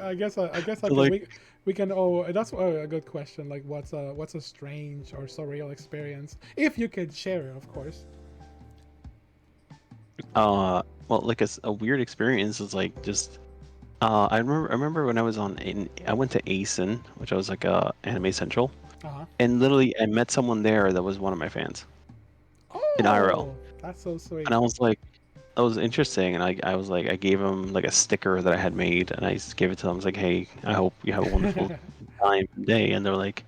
I guess So like like, we can. Oh, that's a good question. Like, what's a strange or surreal experience? If you could share it, of course. well, like a weird experience is like just I remember when I went to ASIN, which I was like Anime Central, Uh huh. and literally I met someone there that was one of my fans in IRL, Oh, that's so and sweet. I was like, that was interesting, and I was like, I gave him like a sticker that I had made, and I just gave it to them. I was like, hey, I hope you have a wonderful time and day, and they're like,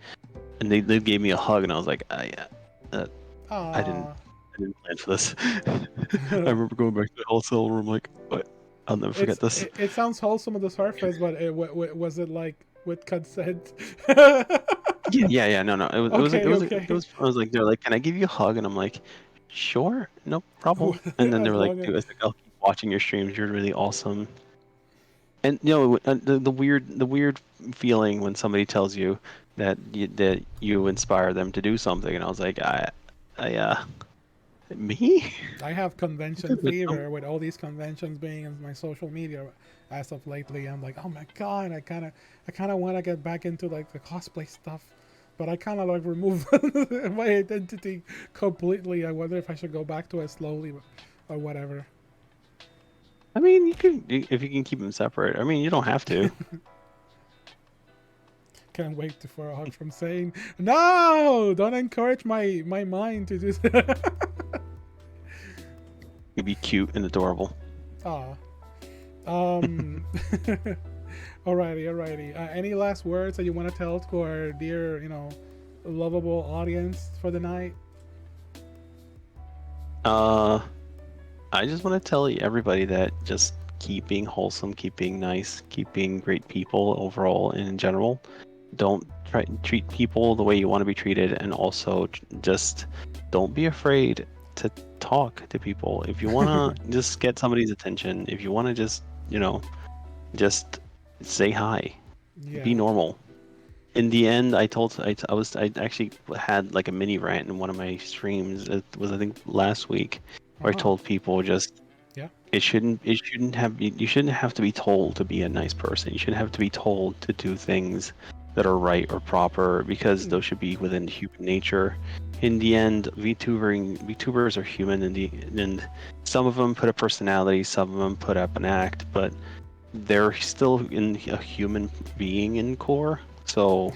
and they gave me a hug, and I was like, uh, I didn't Ah. I didn't plan for this. I remember going back to the wholesale room like, what? I'll never forget this. It sounds wholesome on the surface, but was it like with consent? Yeah. No. Okay, okay. I was like, they're like, can I give you a hug? And I'm like, sure, no problem. And then they As were like, long as dude, I was like, I'll keep watching your streams. You're really awesome. And the weird feeling when somebody tells you that you inspire them to do something, and I was like, me? I have convention fever with all these conventions being in my social media as of lately. I'm like, oh my god, I kind of want to get back into like the cosplay stuff, but I kind of like remove my identity completely. I wonder if I should go back to it slowly or whatever. I mean, you can if you can keep them separate. I mean, you don't have to. Can't wait for a hug from saying, no, don't encourage my mind to do that. You'd be cute and adorable. Aw. Alrighty. Any last words that you want to tell to our dear, lovable audience for the night? I just want to tell everybody that just keep being wholesome, keep being nice, keep being great people overall and in general. Don't try to treat people the way you want to be treated, and also just don't be afraid to talk to people. If you want to just get somebody's attention, if you want to just say hi, Yeah. be normal. In the end, I actually had like a mini rant in one of my streams. It was, I think, last week, where I told people just you shouldn't have to be told to be a nice person. You shouldn't have to be told to do things that are right or proper, because those should be within human nature. In the end, VTubers are human, and some of them put a personality, some of them put up an act, but they're still in a human being in core. So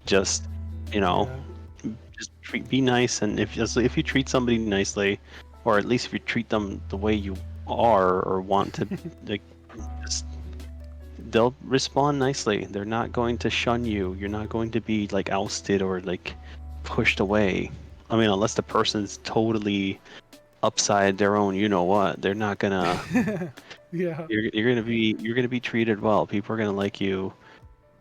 just be nice, and if you treat somebody nicely, or at least if you treat them the way you are or want to, like, they'll respond nicely. They're not going to shun you. You're not going to be like ousted or like pushed away. I mean, unless the person's totally upside their own, they're not gonna. Yeah. You're gonna be treated well. People are gonna like you,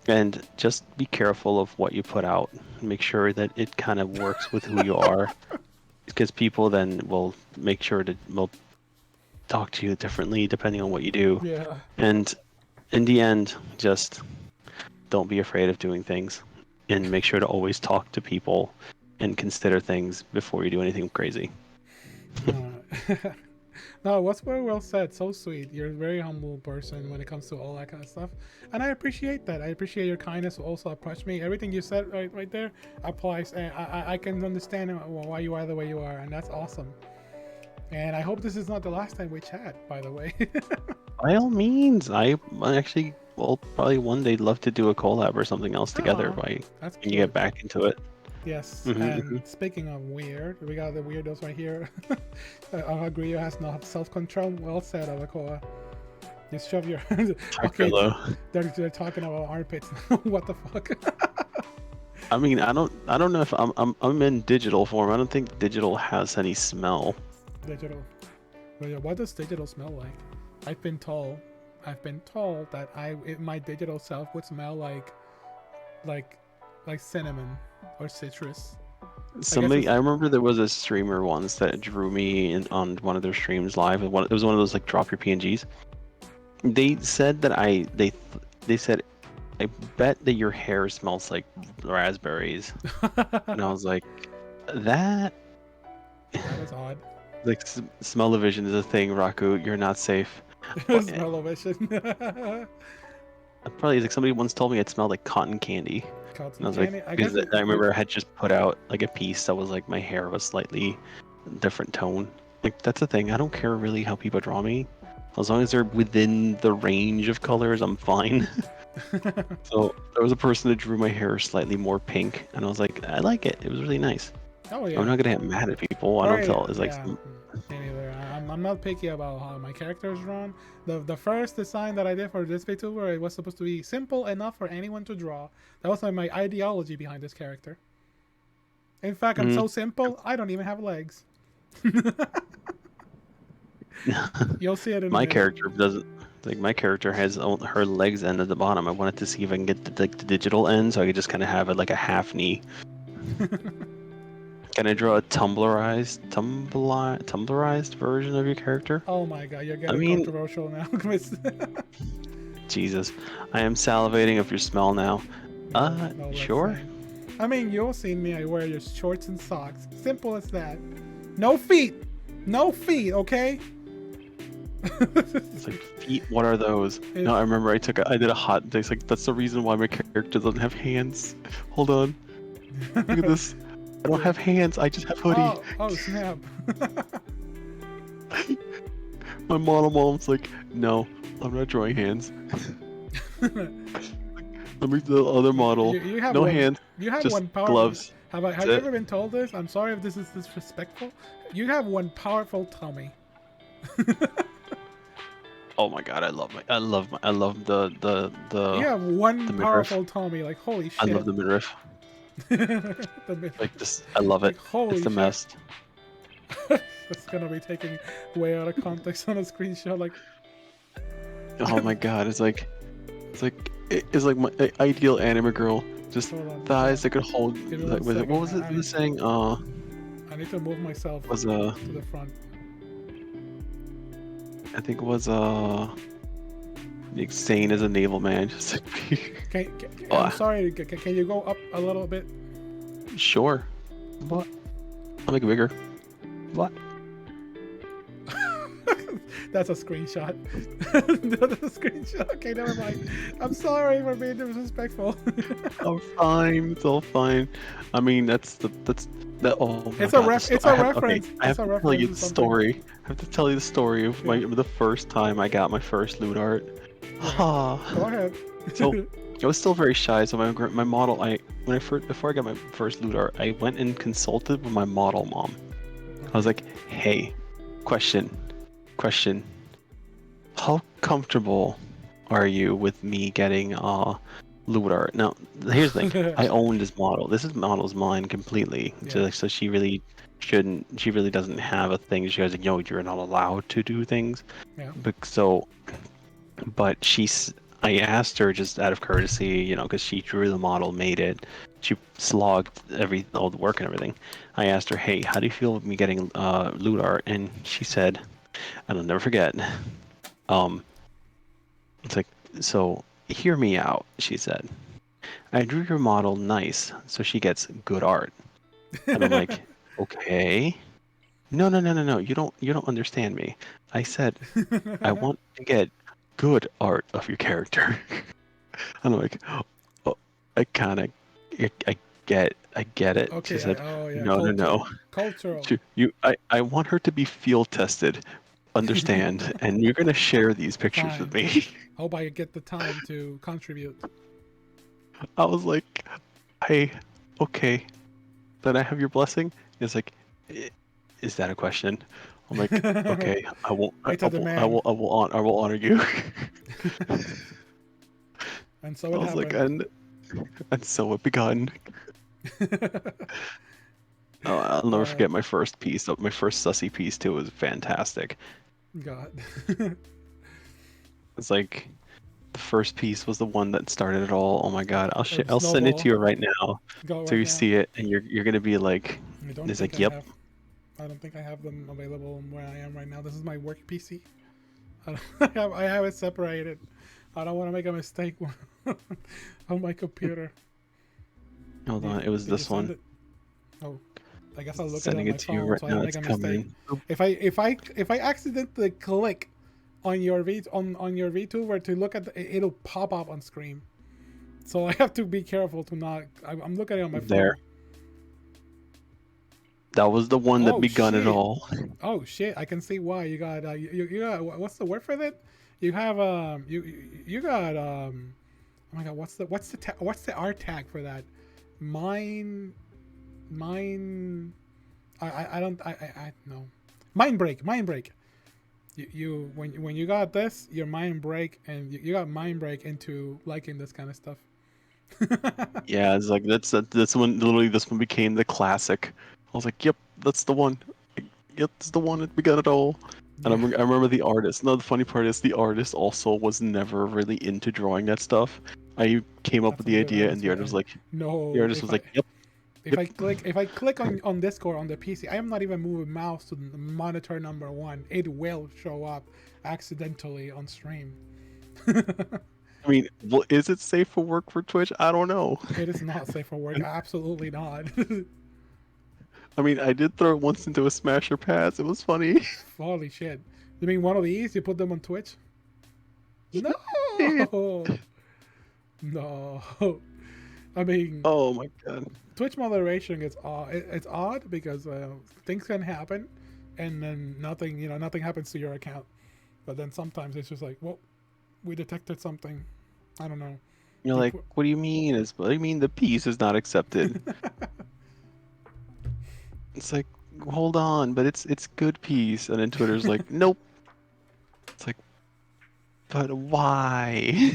and just be careful of what you put out. Make sure that it kind of works with who you are, because people then will make sure to talk to you differently depending on what you do. Yeah. And in the end, just don't be afraid of doing things, and make sure to always talk to people and consider things before you do anything crazy. No, what's very well said. So sweet. You're a very humble person when it comes to all that kind of stuff, and I appreciate that. I appreciate your kindness to also approach me. Everything you said right there applies, and I can understand why you are the way you are, and that's awesome. And I hope this is not the last time we chat, by the way. By all means, I actually will probably one day love to do a collab or something else together when you get back into it. Yes, and speaking of weird, we got the weirdos right here. I agree, you has no self-control. Well said, Alakoa. Just shove your... Okay, they're talking about armpits. What the fuck? I mean, I don't know if I'm in digital form. I don't think digital has any smell. Digital. What does digital smell like? I've been told that my digital self would smell like cinnamon or citrus. I remember there was a streamer once that drew me on one of their streams live. It was one of those like drop your PNGs. They said that they said, I bet that your hair smells like raspberries. And I was like, that is odd. Like, smell-o-vision is a thing, Raku. You're not safe. Smell-o-vision. Probably like somebody once told me it smelled like cotton candy. Cotton and I was candy? like, because I remember I had just put out like a piece that was like my hair was slightly different tone. Like, that's the thing. I don't care really how people draw me. As long as they're within the range of colors, I'm fine. So there was a person that drew my hair slightly more pink, and I was like, I like it. It was really nice. Oh yeah. I'm not gonna get mad at people. I don't tell. It's like. Me neither. I'm not picky about how my character is drawn. The first design that I did for this VTuber, it was supposed to be simple enough for anyone to draw. That was my ideology behind this character. In fact, I'm so simple, I don't even have legs. You'll see it in my character doesn't. Like, my character has her legs end at the bottom. I wanted to see if I can get the digital end, so I could just kind of have it like a half knee. Can I draw a tumblerized version of your character? Oh my god, you're getting controversial now. Jesus. I am salivating if you smell now. No, let's Sure. say. I mean, you'll see me. I wear your shorts and socks. Simple as that. No feet. No feet. Okay. It's like, feet, what are those? No, I remember I did a hot, it's like, that's the reason why my character doesn't have hands. Hold on. Look at this. I don't have hands, I just have hoodie. Oh snap. My model mom's like, no, I'm not drawing hands. Let me do the other model. You have no one, hands, You have just one powerful. gloves. Have you ever been told this? I'm sorry if this is disrespectful. You have one powerful tummy. Oh my god, I love the You have one the midriff. powerful tummy. Like holy shit. I love the midriff. The midriff. Like this, I love it. Like, holy It's the shit. best. That's gonna be taken way out of context on a screenshot. Like, Oh my god, it's like my ideal anime girl. Just hold on. thighs that could hold. Give me Like, one what was second. it the saying? I need to move myself Was to the front. I think it was sane as a naval man. Just like, I'm sorry. Can you go up a little bit? sure. What? I'll make it bigger. What? That's a screenshot. That's a screenshot. Okay, never mind. I'm sorry for being disrespectful. I'm fine. It's all fine. I mean, that's that. Oh my It's god. a reference. I have It's a to tell you reference the to something. story. I have to tell you the story of the first time I got my first loot art. Go ahead. So I was still very shy. So my model, before I got my first loot art, I went and consulted with my model mom. I was like, hey, question. How comfortable are you with me getting loot art? Now, here's the thing. I own this model. This model's mine completely. Yeah. So she really shouldn't. She really doesn't have a thing. She goes like, "Yo, you're not allowed to do things." Yeah. But I asked her just out of courtesy, because she drew the model, made it. She slogged all the work and everything. I asked her, hey, how do you feel with me getting loot art? And she said, and I'll never forget, it's like, so hear me out, she said. I drew your model nice, so she gets good art. And I'm like, okay. No, you don't understand me. I said, I want to get good art of your character. And I'm like, oh, I get it. Okay. She said, yeah. no. Cultural. I want her to be field tested, understand, and you're gonna share these pictures with me. Hope I get the time to contribute. I was like, hey, okay, then I have your blessing. It's like, is that a question? I'm like, okay, I will honor you. And so I it was happened. like, and so it begun. I'll never forget my first piece. My first sussy piece too was fantastic. God. It's like the first piece was the one that started it all. Oh my god! I'll send it snowball. to you right now, Go so you right now. see it, and you're gonna be like, it's like, yep. I don't think I have them available where I am right now. This is my work PC. I have it separated. I don't want to make a mistake on my computer. Hold on, it was this one. Oh, I guess I'll look Sending at it it on to you my phone right so I now. don't It's make a mistake. coming. If I accidentally click on your VTuber to look at it'll pop up on screen. So I have to be careful to not. I'm looking at it on my phone. There. That was the one that begun it all. Oh shit! I can see why you got you got what's the word for that? You have you got oh my god, what's the art tag for that? Mine I don't know. Mind break. You when you got this, your mind break, and you got mind break into liking this kind of stuff. Yeah, it's like that's when literally this one became the classic. I was like, yep, that's the one. Yep, that's the one that begun it all. And I remember the artist. No, the funny part is the artist also was never really into drawing that stuff. I came up with the idea, and the artist was like, no. The artist was like, yep. If I click on Discord on the PC, I am not even moving mouse to the monitor number 1. It will show up accidentally on stream. I mean, well, is it safe for work for Twitch? I don't know. It is not safe for work. Absolutely not. I mean, I did throw it once into a Smasher Pass. It was funny. Holy shit. You mean one of these? You put them on Twitch? No. No. I mean, Oh my god. Twitch moderation is odd. It's odd because things can happen, and then nothing, nothing happens to your account. But then sometimes it's just like, well, we detected something. I don't know. You're like, what do you mean? What do you mean the piece is not accepted? It's like, hold on, but it's good piece. And then Twitter's like, nope. It's like, but why?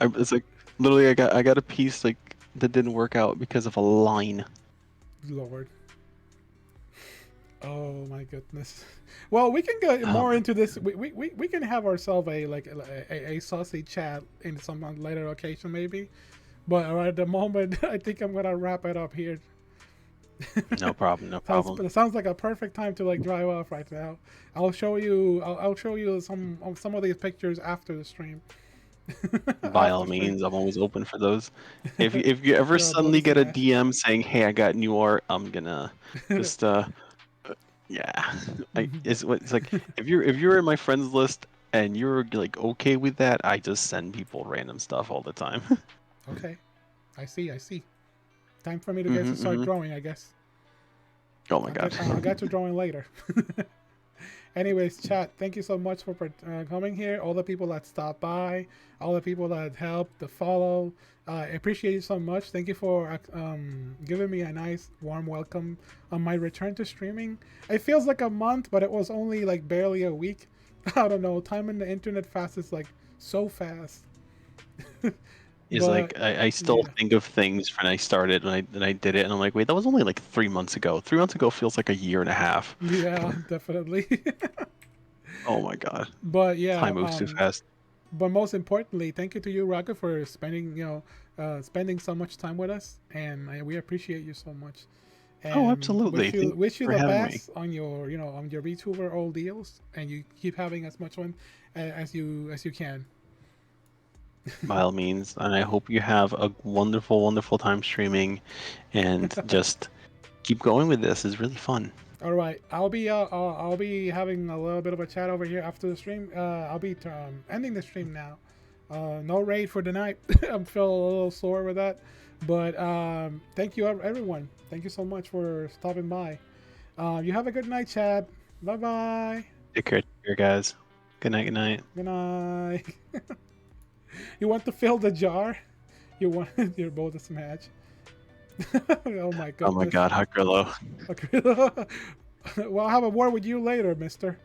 It's like literally I got a piece like that didn't work out because of a line. Lord. Oh my goodness. Well, we can get more into this. We can have ourselves a saucy chat in some later occasion maybe. But at the moment, I think I'm gonna wrap it up here. No problem, no problem. It sounds like a perfect time to like drive off right now. I'll show you. I'll show you some of these pictures after the stream. By all means, I'm always open for those. If you ever suddenly get a DM saying, "Hey, I got new art," I'm gonna just yeah. It's like if you're in my friends list and you're like okay with that, I just send people random stuff all the time. Okay, I see. Time for me to get to start drawing, I guess. Oh my god. I'll get to drawing later. Anyways, chat, thank you so much for coming here. All the people that stopped by, all the people that helped, the follow. I appreciate you so much. Thank you for giving me a nice, warm welcome on my return to streaming. It feels like a month, but it was only like barely a week. I don't know. Time in the internet fast is like so fast. Is like I still think of things when I started and I did it and I'm like, wait, that was only like 3 months ago. 3 months ago feels like a year and a half. Yeah, definitely. Oh my god. But yeah, time moves too fast. But most importantly, thank you to you, Raku, for spending spending so much time with us, and we appreciate you so much. And oh, absolutely. Wish you the best on your on your VTuber old deals, and you keep having as much fun as you can. By all means, and I hope you have a wonderful, wonderful time streaming, and just keep going with this. It's really fun. All right, I'll be having a little bit of a chat over here after the stream. I'll be ending the stream now. No raid for the night. I'm feeling a little sore with that, but thank you everyone. Thank you so much for stopping by. You have a good night, Chad. Bye bye. Take care, guys. Good night. Good night. Good night. You want to fill the jar? You want your bowl to smash? Oh my god. Oh my god, Hakrillo. Well, I'll have a war with you later, mister.